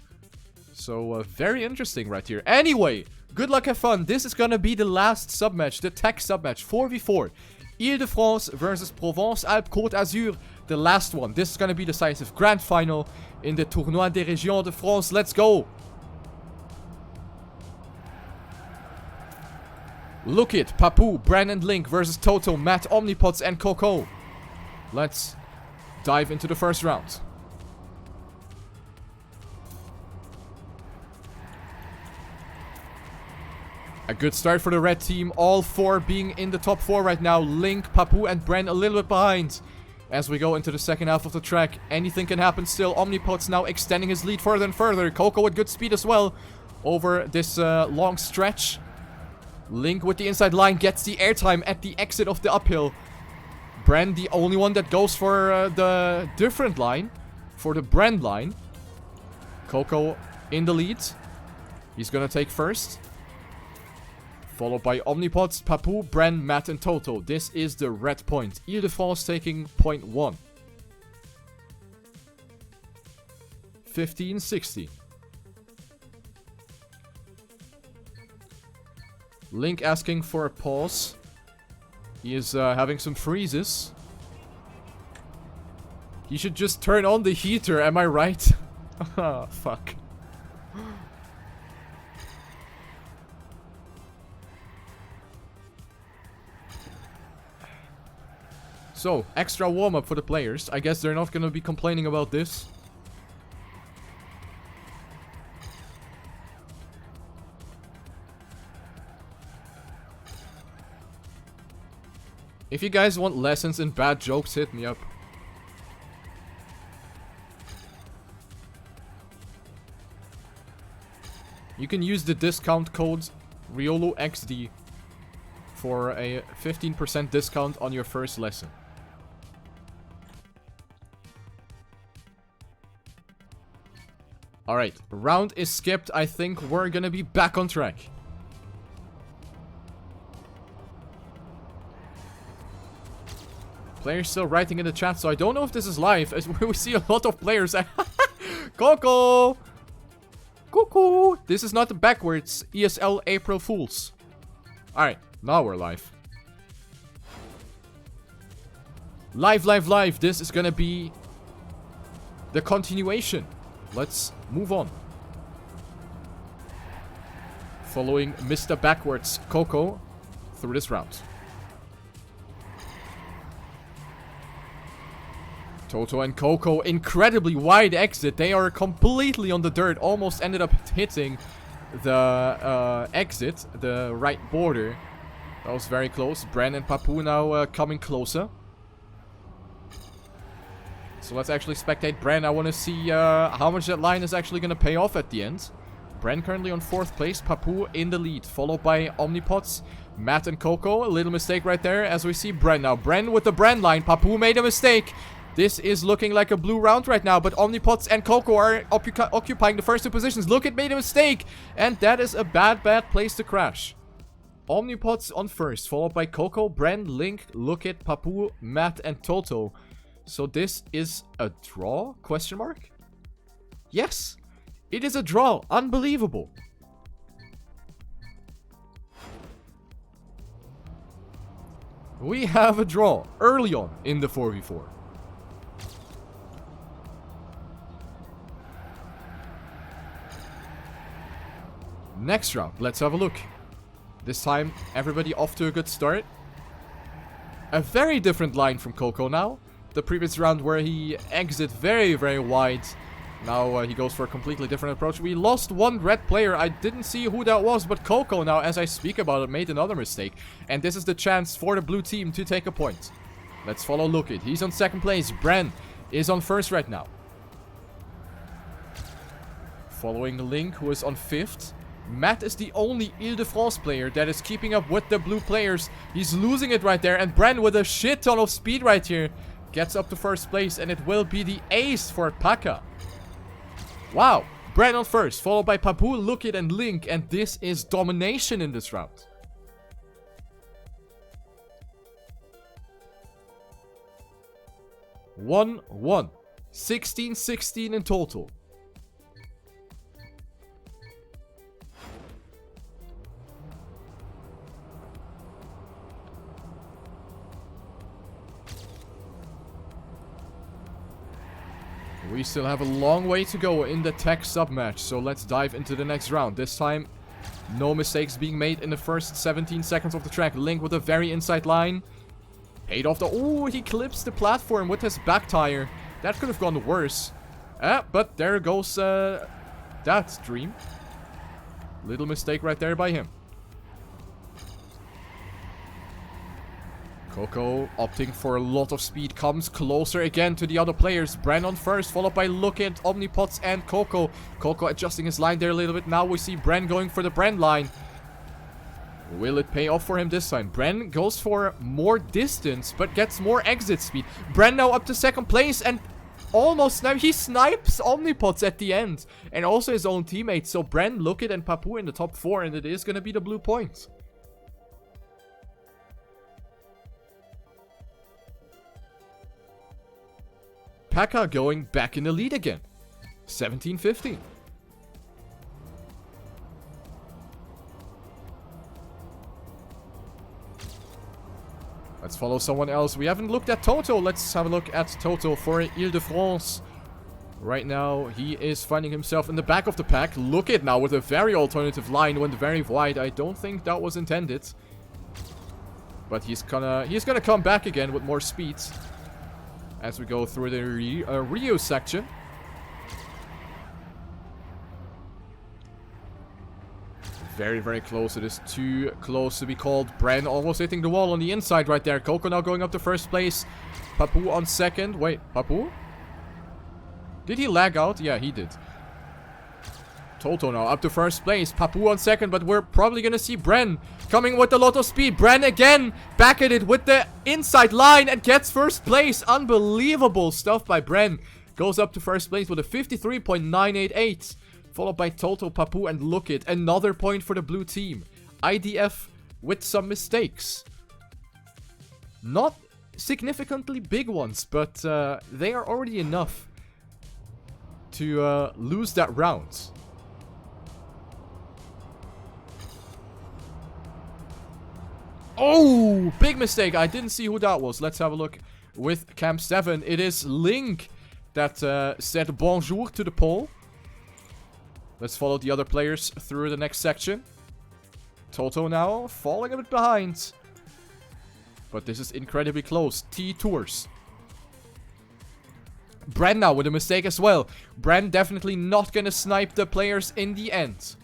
A: So very interesting right here. Anyway, good luck, have fun. This is gonna be the last submatch, the tech submatch, 4v4. Ile-de-France versus Provence-Alpes-Côte Azur. The last one. This is going to be decisive. Grand final in the Tournoi des Régions de France. Let's go. Look it. Papu, Bran and Link versus Toto, Matt, Omnipods and Coco. Let's dive into the first round. A good start for the red team. All four being in the top 4 right now. Link, Papu and Bran a little bit behind. As we go into the second half of the track, anything can happen still. Omnipods now extending his lead further and further. Coco with good speed as well over this long stretch. Link with the inside line gets the airtime at the exit of the uphill. Bran the only one that goes for the different line, for the Bran line. Coco in the lead. He's gonna take first. Followed by Omnipods, Papou, Bren, Matt, and Toto. This is the red point. Ile-de-France taking point 1. 15-16. Link asking for a pause. He is having some freezes. He should just turn on the heater, am I right? Ah, fuck. So, extra warm-up for the players. I guess they're not gonna be complaining about this. If you guys want lessons in bad jokes, hit me up. You can use the discount code RIOLOXD for a 15% discount on your first lesson. Alright, round is skipped. I think we're gonna be back on track. Players still writing in the chat, so I don't know if this is live, as we see a lot of players. Coco! Cuckoo! This is not the backwards ESL April Fools. Alright, now we're live. Live. This is gonna be the continuation. Let's move on. Following Mr. Backwards Coco through this round. Toto and Coco, incredibly wide exit. They are completely on the dirt. Almost ended up hitting the exit, the right border. That was very close. Bren and Papou now coming closer. So let's actually spectate Bren. I want to see how much that line is actually going to pay off at the end. Bren currently on 4th place. Papou in the lead. Followed by Omnipods, Matt and Coco. A little mistake right there as we see Bren now. Bren with the Bren line. Papou made a mistake. This is looking like a blue round right now, but Omnipods and Coco are occupying the first 2 positions. Look, it made a mistake, and that is a bad place to crash. Omnipods on first, followed by Coco, Bren, Link, Lookit, Papou, Matt, and Toto. So this is a draw? Question mark? Yes, it is a draw. Unbelievable. We have a draw early on in the 4v4. Next round, let's have a look. This time, everybody off to a good start. A very different line from Coco now. The previous round where he exit very wide. Now he goes for a completely different approach. We lost one red player. I didn't see who that was, but Coco now, as I speak about it, made another mistake. And this is the chance for the blue team to take a point. Let's follow Lookit. He's on 2nd place. Bren is on 1st right now. Following Link, who is on 5th. Matt is the only Ile-de-France player that is keeping up with the blue players. He's losing it right there. And Bren with a shit ton of speed right here gets up to 1st place. And it will be the ace for Paka. Wow. Bren on 1st. Followed by Papou, Lookit, and Link. And this is domination in this round. One. 16-16 in total. We still have a long way to go in the tech sub-match, so let's dive into the next round. This time, no mistakes being made in the first 17 seconds of the track. Link with a very inside line. Paid off the... Oh, he clips the platform with his back tire. That could have gone worse. But there goes that dream. Little mistake right there by him. Coco opting for a lot of speed, comes closer again to the other players. Bren on 1st, followed by Lookit, Omnipods, and Coco. Coco adjusting his line there a little bit. Now we see Bren going for the Bren line. Will it pay off for him this time? Bren goes for more distance, but gets more exit speed. Bren now up to 2nd place, and almost now he snipes Omnipods at the end. And also his own teammates. So Bren, Lookit, and Papou in the top 4, and it is going to be the blue points. Pekka going back in the lead again. 17-15. Let's follow someone else. We haven't looked at Toto. Let's have a look at Toto for Ile-de-France. Right now, he is finding himself in the back of the pack. Look at now with a very alternative line. Went very wide. I don't think that was intended. But he's gonna come back again with more speed as we go through the Rio section. Very, very close. It is too close to be called. Bren almost hitting the wall on the inside right there. Coco now going up to first place. Papu on second. Wait, Papu? Did he lag out? Yeah, he did. Toto now up to first place. Papu on second, but we're probably gonna see Bren coming with a lot of speed. Bren again back at it with the inside line and gets first place. Unbelievable stuff by Bren. Goes up to first place with a 53.988. Followed by Toto, Papu, and Look It. Another point for the blue team. IDF with some mistakes. Not significantly big ones, but they are already enough to lose that round. Oh, big mistake. I didn't see who that was. Let's have a look with Camp 7. It is Link that said bonjour to the pole. Let's follow the other players through the next section. Toto now falling a bit behind. But this is incredibly close. T-Tours. Bren now with a mistake as well. Bren definitely not gonna snipe the players in the end.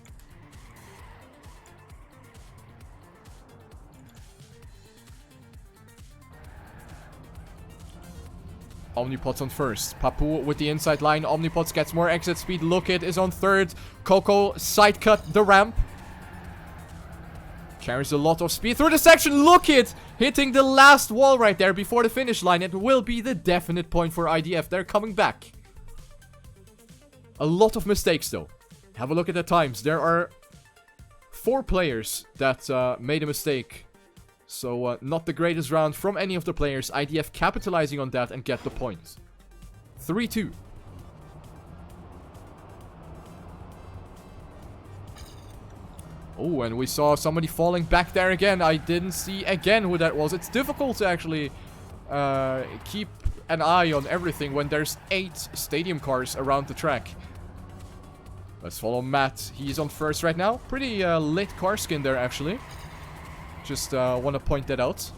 A: Omnipods on first. Papu with the inside line. Omnipods gets more exit speed. Look It is on third. Coco side cut the ramp. Carries a lot of speed through the section. Look It hitting the last wall right there before the finish line. It will be the definite point for IDF. They're coming back. A lot of mistakes though. Have a look at the times. There are 4 players that made a mistake. So, not the greatest round from any of the players. IDF capitalizing on that and get the point. 3-2. Oh, and we saw somebody falling back there again. I didn't see again who that was. It's difficult to actually keep an eye on everything when there's 8 stadium cars around the track. Let's follow Matt. He's on first right now. Pretty lit car skin there, actually. Just want to point that out.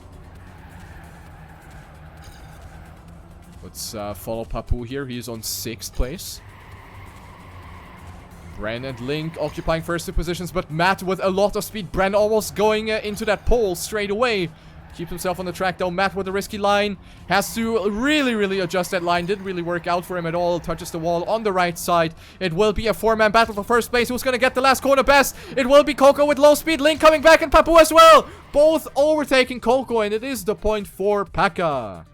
A: Let's follow Papu here. He is on 6th place. Bren and Link occupying first 2 positions, but Matt with a lot of speed. Bren almost going into that pole straight away. Keeps himself on the track though. Matt with a risky line. Has to really adjust that line. Didn't really work out for him at all. Touches the wall on the right side. It will be a 4-man battle for first place. Who's going to get the last corner best? It will be Coco with low speed. Link coming back and Papu as well. Both overtaking Coco, and it is the point for Pekka.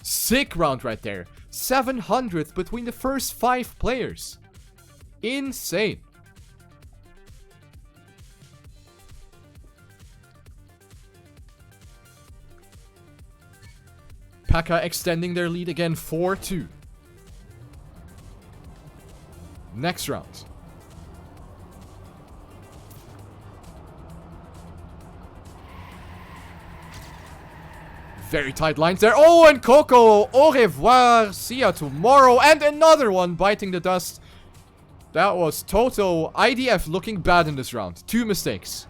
A: Sick round right there. 700th between the first 5 players. Insane. Pekka extending their lead again, 4-2. Next round. Very tight lines there. Oh, and Coco, au revoir, see ya tomorrow. And another one biting the dust. That was Toto. IDF looking bad in this round. 2 mistakes.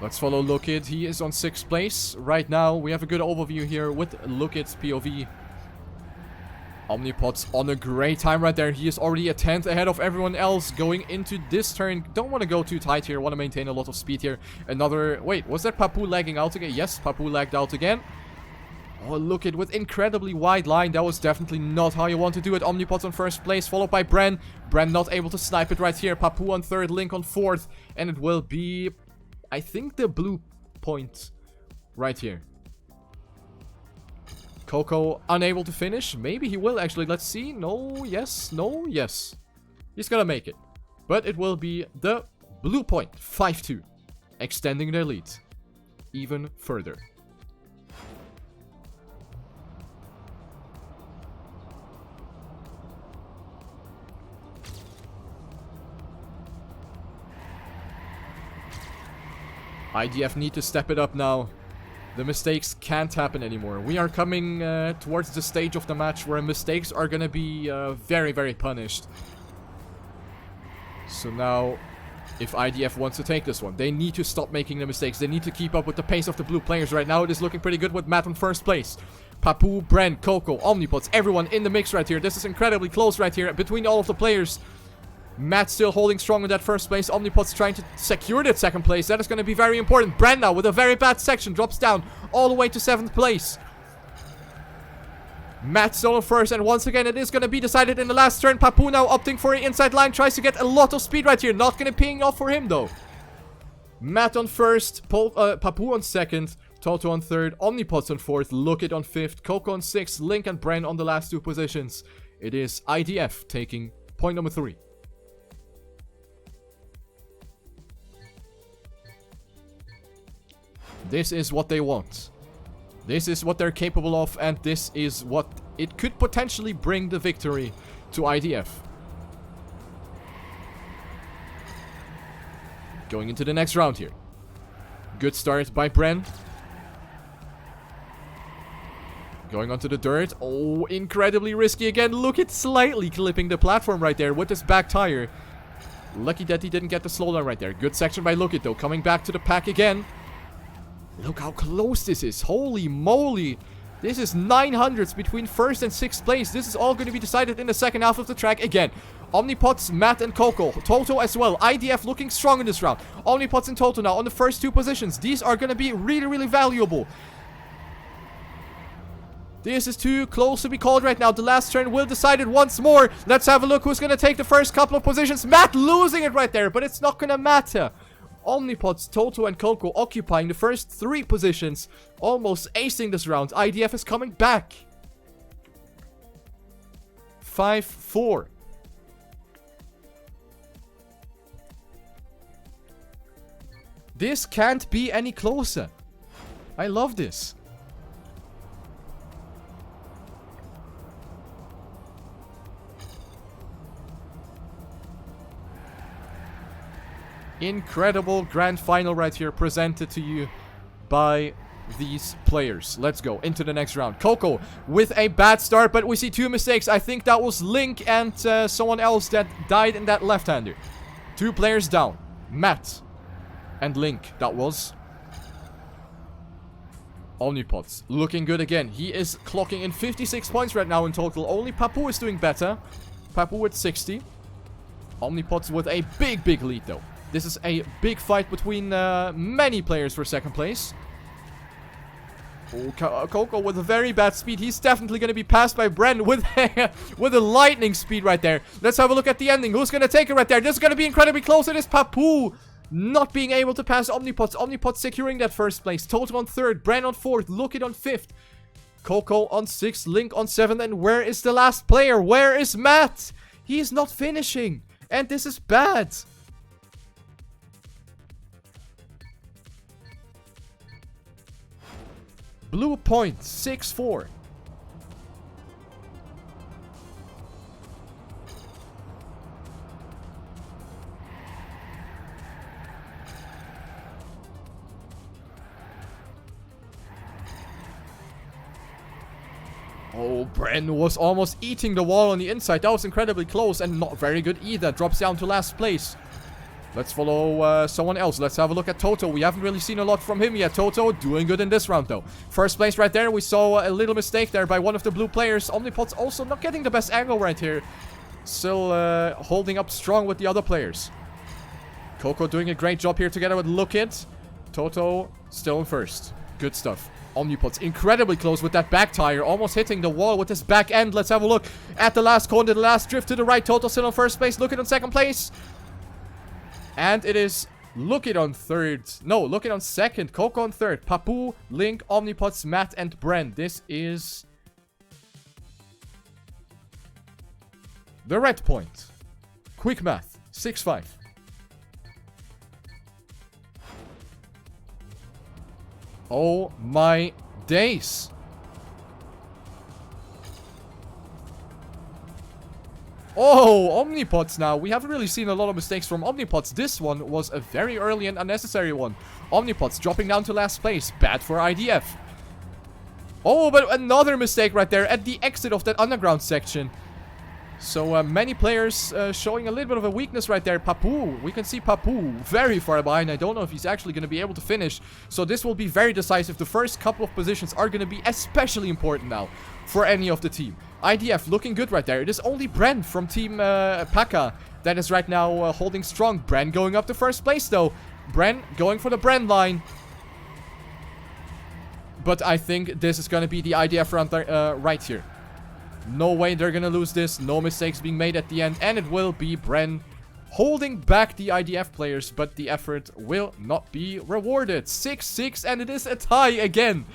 A: Let's follow Look It. He is on 6th place right now. We have a good overview here with Look It's POV. Omnipods on a great time right there. He is already a 10th ahead of everyone else going into this turn. Don't want to go too tight here. Want to maintain a lot of speed here. Another... Wait, was that Papu lagging out again? Yes, Papu lagged out again. Oh, Look It with incredibly wide line. That was definitely not how you want to do it. Omnipods on 1st place, followed by Bren. Bren not able to snipe it right here. Papu on 3rd, Link on 4th. And it will be... I think the blue point right here. Coco unable to finish. Maybe he will actually. Let's see. No, yes, no, yes. He's gonna make it. But it will be the blue point. 5-2. Extending their lead. even further. IDF need to step it up now. The mistakes can't happen anymore. We are coming towards the stage of the match where mistakes are gonna be very, very punished. So now, if IDF wants to take this one, they need to stop making the mistakes. They need to keep up with the pace of the blue players. Right now, it is looking pretty good with Matt in first place. Papu, Bren, Coco, Omnipods, everyone in the mix right here. This is incredibly close right here between all of the players. Matt still holding strong in that first place. Omnipods trying to secure that second place. That is going to be very important. Bren now with a very bad section drops down all the way to 7th place. Matt still in first, and once again it is going to be decided in the last turn. Papu now opting for an inside line, tries to get a lot of speed right here. Not going to ping off for him though. Matt on first, Papu on second, Toto on third, Omnipods on fourth, Lookit on fifth, Coco on sixth, Link and Bren on the last two positions. It is IDF taking point number 3. This is what they want. This is what they're capable of, and this is what it could potentially bring the victory to IDF. Going into the next round here. Good start by Bren. Going onto the dirt. Oh, incredibly risky again. Look at slightly clipping the platform right there with his back tire. Lucky that he didn't get the slowdown right there. Good section by Lookit though. Coming back to the pack again. Look how close this is. Holy moly. This is 900s between first and 6th place. This is all going to be decided in the second half of the track. Again, Omnipods, Matt and Coco. Toto as well. IDF looking strong in this round. Omnipods and Toto now on the first two positions. These are going to be really, really valuable. This is too close to be called right now. The last turn will decide it once more. Let's have a look who's going to take the first couple of positions. Matt losing it right there, but it's not going to matter. Omnipods, Toto and Coco occupying the first 3 positions. Almost acing this round. IDF is coming back. 5-4. This can't be any closer. I love this. Incredible grand final right here presented to you by these players. Let's go into the next round. Coco with a bad start, but we see 2 mistakes. I think that was Link and someone else that died in that left-hander. 2 players down. Matt and Link, that was. Omnipods looking good again. He is clocking in 56 points right now in total. Only Papu is doing better. Papu with 60. Omnipods with a big, big lead though. This is a big fight between many players for second place. Oh, Coco with a very bad speed. He's definitely going to be passed by Bren with a lightning speed right there. Let's have a look at the ending. Who's going to take it right there? This is going to be incredibly close. It is Papu not being able to pass Omnipods. Omnipods securing that first place. Toto on third. Bren on fourth. Lookit on fifth. Coco on sixth. Link on seventh. And where is the last player? Where is Matt? He is not finishing. And this is bad. Blue point, 6-4. Oh, Bren was almost eating the wall on the inside. That was incredibly close and not very good either. Drops down to last place. Let's follow someone else. Let's have a look at Toto. We haven't really seen a lot from him yet. Toto doing good in this round, though. First place right there. We saw a little mistake there by one of the blue players. Omnipods also not getting the best angle right here. Still holding up strong with the other players. Coco doing a great job here together with Lookit. Toto still in first. Good stuff. Omnipods incredibly close with that back tire. Almost hitting the wall with his back end. Let's have a look at the last corner. The last drift to the right. Toto still in first place. Lookit on second place. And it is Lookit on third. No, Lookit on second. Coco on third. Papu, Link, Omnipods, Matt, and Bren. This is the red point. Quick math. 6-5. Oh my days. Oh, Omnipods now. We haven't really seen a lot of mistakes from Omnipods. This one was a very early and unnecessary one. Omnipods dropping down to last place. Bad for IDF. Oh, but another mistake right there at the exit of that underground section. So many players showing a little bit of a weakness right there. Papu, we can see Papu very far behind. I don't know if he's actually going to be able to finish. So this will be very decisive. The first couple of positions are going to be especially important now for any of the team. IDF looking good right there. It is only Bren from Team Paka that is right now holding strong. Bren going up to first place though. Bren going for the Bren line. But I think this is going to be the IDF round right here. No way they're going to lose this. No mistakes being made at the end. And it will be Bren holding back the IDF players. But the effort will not be rewarded. 6-6 and it is a tie again.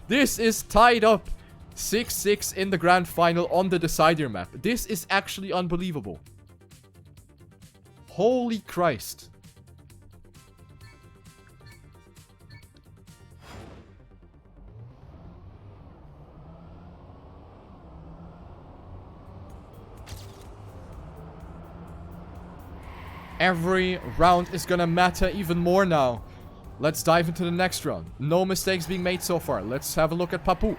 A: This is tied up. 6-6 in the grand final on the decider map. This is actually unbelievable. Holy Christ. Every round is gonna matter even more now. Let's dive into the next round. No mistakes being made so far. Let's have a look at Papu.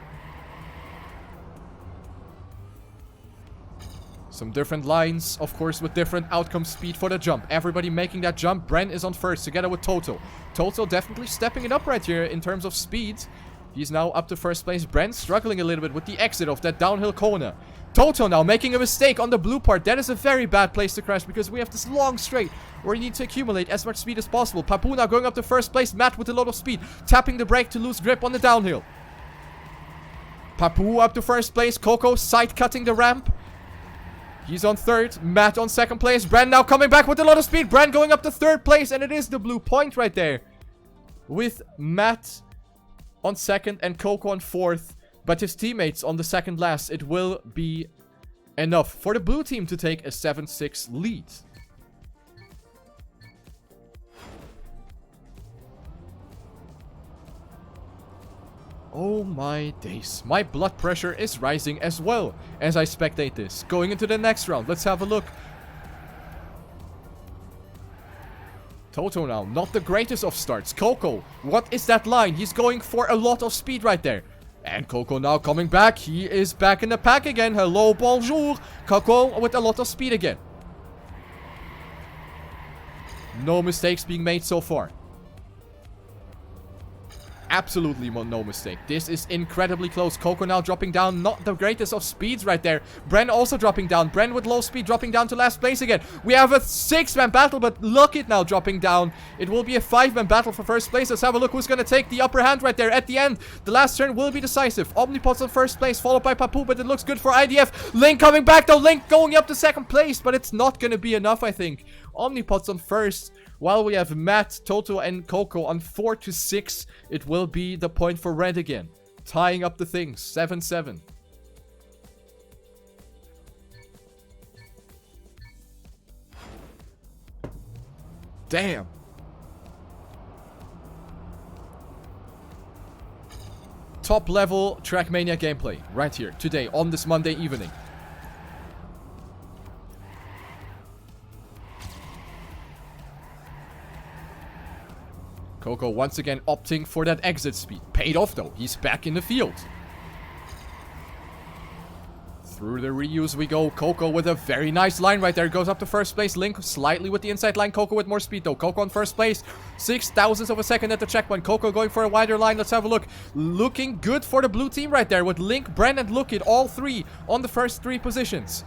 A: Some different lines, of course, with different outcome speed for the jump. Everybody making that jump. Bren is on first together with Toto. Toto definitely stepping it up right here in terms of speed. He's now up to first place. Bren struggling a little bit with the exit of that downhill corner. Toto now making a mistake on the blue part. That is a very bad place to crash because we have this long straight where you need to accumulate as much speed as possible. Papu now going up to first place. Matt with a lot of speed. Tapping the brake to lose grip on the downhill. Papu up to first place. Coco side cutting the ramp. He's on third. Matt on second place. Bren now coming back with a lot of speed. Bren going up to third place. And it is the blue point right there. With Matt on second and Coco on fourth. But his teammates on the second last. It will be enough for the blue team to take a 7-6 lead. Oh my days. My blood pressure is rising as well as I spectate this. Going into the next round. Let's have a look. Toto now. Not the greatest of starts. Coco. What is that line? He's going for a lot of speed right there. And Coco now coming back. He is back in the pack again. Hello, bonjour. Coco with a lot of speed again. No mistakes being made so far. Absolutely no mistake. This is incredibly close. Coco now dropping down. Not the greatest of speeds right there. Bren also dropping down. Bren with low speed dropping down to last place again. We have a 6-man battle, but look it now dropping down. It will be a 5-man battle for first place. Let's have a look who's going to take the upper hand right there at the end. The last turn will be decisive. Omnipods on first place, followed by Papu, but it looks good for IDF. Link coming back though. Link going up to second place, but it's not going to be enough, I think. Omnipods on first. While we have Matt, Toto, and Coco on 4-6, it will be the point for red again. Tying up the things. 7-7. Damn. Top level TrackMania gameplay right here today on this Monday evening. Coco once again opting for that exit speed. Paid off though. He's back in the field. Through the reuse we go. Coco with a very nice line right there. Goes up to first place. Link slightly with the inside line. Coco with more speed though. Coco on first place. 0.06 of a second at the checkpoint. Coco going for a wider line. Let's have a look. Looking good for the blue team right there. With Link, Bren, and Lookit all three on the first 3 positions.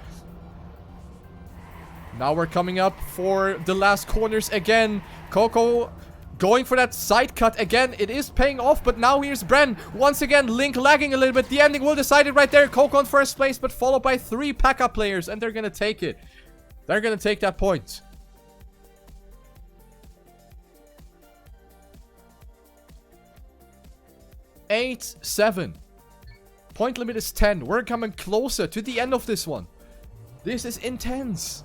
A: Now we're coming up for the last corners again. Coco going for that side cut again. It is paying off, but now here's Bren. Once again, Link lagging a little bit. The ending will decide it right there. Coco on first place, but followed by 3 Paka players, and they're going to take it. They're going to take that point. Eight, 7. Point limit is 10. We're coming closer to the end of this one. This is intense.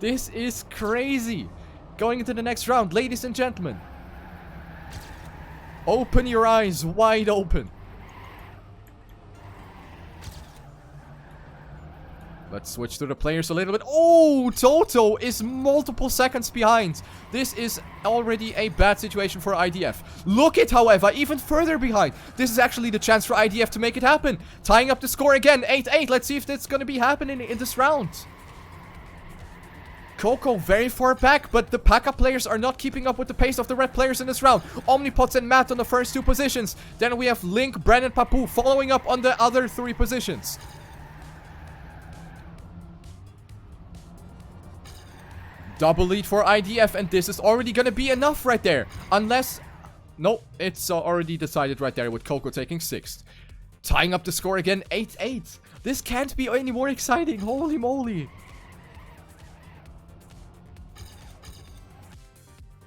A: This is crazy. Going into the next round, ladies and gentlemen. Open your eyes wide open. Let's switch to the players a little bit. Oh, Toto is multiple seconds behind. This is already a bad situation for IDF. Look at, however, even further behind. This is actually the chance for IDF to make it happen. Tying up the score again, 8-8. Let's see if that's going to be happening in this round. Coco very far back, but the Paka players are not keeping up with the pace of the red players in this round. Omnipots and Matt on the first 2 positions. Then we have Link, Bren, and Papu following up on the other 3 positions. Double lead for IDF, and this is already gonna be enough right there. Unless... No, it's already decided right there with Coco taking 6th. Tying up the score again, 8-8. This can't be any more exciting, holy moly.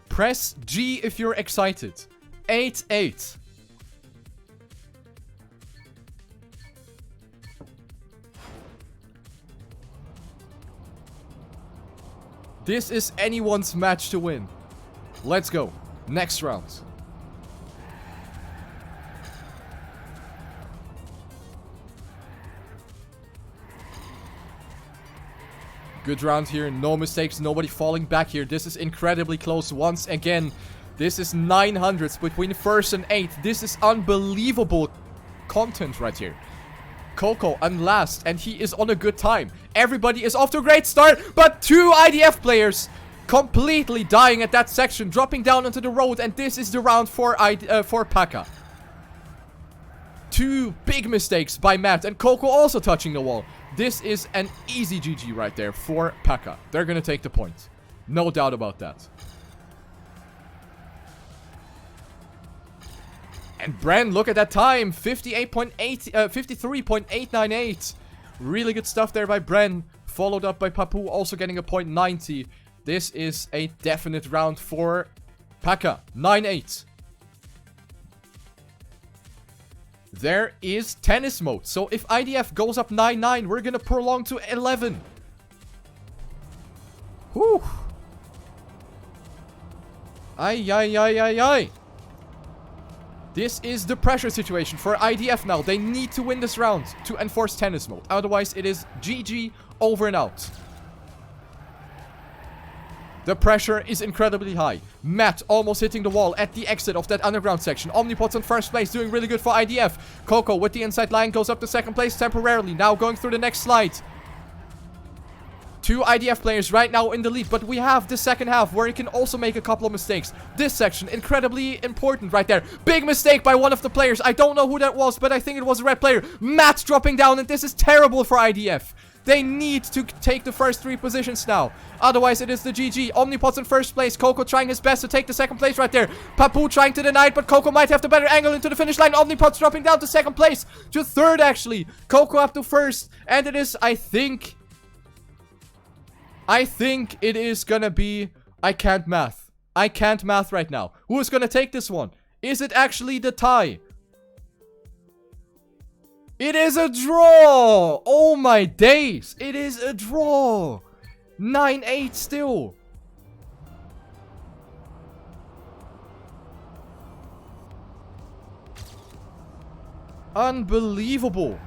A: Press G if you're excited. 8-8. This is anyone's match to win. Let's go. Next round. Good round here. No mistakes. Nobody falling back here. This is incredibly close once again. This is 900s between 1st and 8th. This is unbelievable content right here. Coco and last, and he is on a good time. Everybody is off to a great start, but 2 IDF players completely dying at that section, dropping down onto the road, and this is the round for Paka. 2 big mistakes by Matt, and Coco also touching the wall. This is an easy GG right there for Paka. They're gonna take the point. No doubt about that. And Bren, look at that time. 53.898. Really good stuff there by Bren. Followed up by Papu, also getting a point 90. This is a definite round for Paka. 9-8. There is tennis mode. So if IDF goes up 9-9, we're gonna prolong to 11. Whew. Ay, ay, ay, ay, ay. This is the pressure situation for IDF now. They need to win this round to enforce tennis mode. Otherwise, it is GG, over and out. The pressure is incredibly high. Matt almost hitting the wall at the exit of that underground section. Omnipots in 1st place, doing really good for IDF. Coco with the inside line goes up to 2nd place temporarily. Now going through the next slide. 2 IDF players right now in the lead, but we have the second half where you can also make a couple of mistakes. This section, incredibly important right there. Big mistake by one of the players. I don't know who that was, but I think it was a red player. Matt dropping down, and this is terrible for IDF. They need to take the first 3 positions now. Otherwise, it is the GG. Omnipots in 1st place. Coco trying his best to take the 2nd place right there. Papu trying to deny it, but Coco might have the better angle into the finish line. Omnipots dropping down to 2nd place. To 3rd, actually. Coco up to 1st. And it is, I think it is gonna be... I can't math. I can't math right now. Who is gonna take this one? Is it actually the tie? It is a draw! Oh my days! It is a draw! 9-8 still. Unbelievable.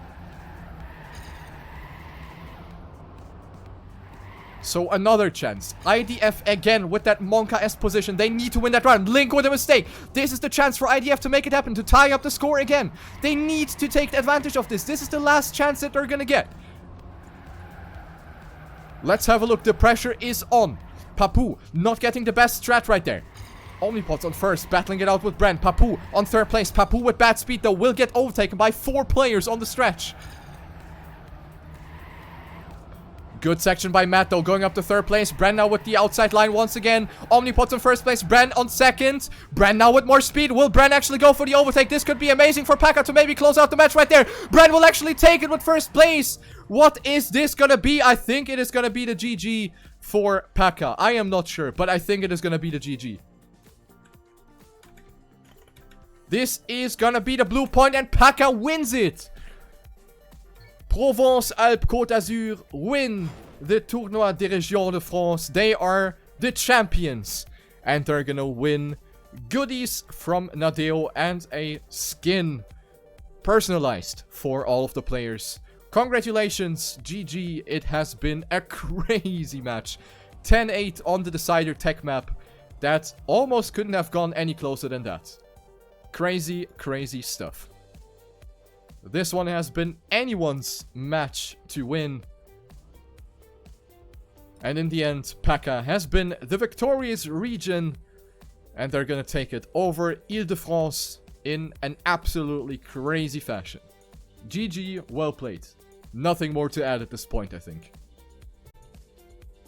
A: So another chance. IDF again with that Monka-esque position. They need to win that round. Link with a mistake. This is the chance for IDF to make it happen, to tie up the score again. They need to take advantage of this. This is the last chance that they're gonna get. Let's have a look. The pressure is on. Papu not getting the best strat right there. Omnipots on 1st, battling it out with Bren. Papu on 3rd place. Papu with bad speed though will get overtaken by 4 players on the stretch. Good section by Matt though, going up to 3rd place. Bren now with the outside line once again. Omnipots in 1st place. Bren on 2nd. Bren now with more speed. Will Bren actually go for the overtake? This could be amazing for Paka to maybe close out the match right there. Bren will actually take it with 1st place. What is this gonna be? I think it is gonna be the GG for Paka. I am not sure, but I think it is gonna be the GG. This is gonna be the blue point, and Paka wins it. Provence-Alpes-Côte d'Azur win the Tournoi des Régions de France. They are the champions. And they're gonna win goodies from Nadeo and a skin personalized for all of the players. Congratulations, GG. It has been a crazy match. 10-8 on the decider tech map. That almost couldn't have gone any closer than that. Crazy, crazy stuff. This one has been anyone's match to win. And in the end, Paka has been the victorious region. And they're gonna take it over Ile-de-France in an absolutely crazy fashion. GG, well played. Nothing more to add at this point, I think.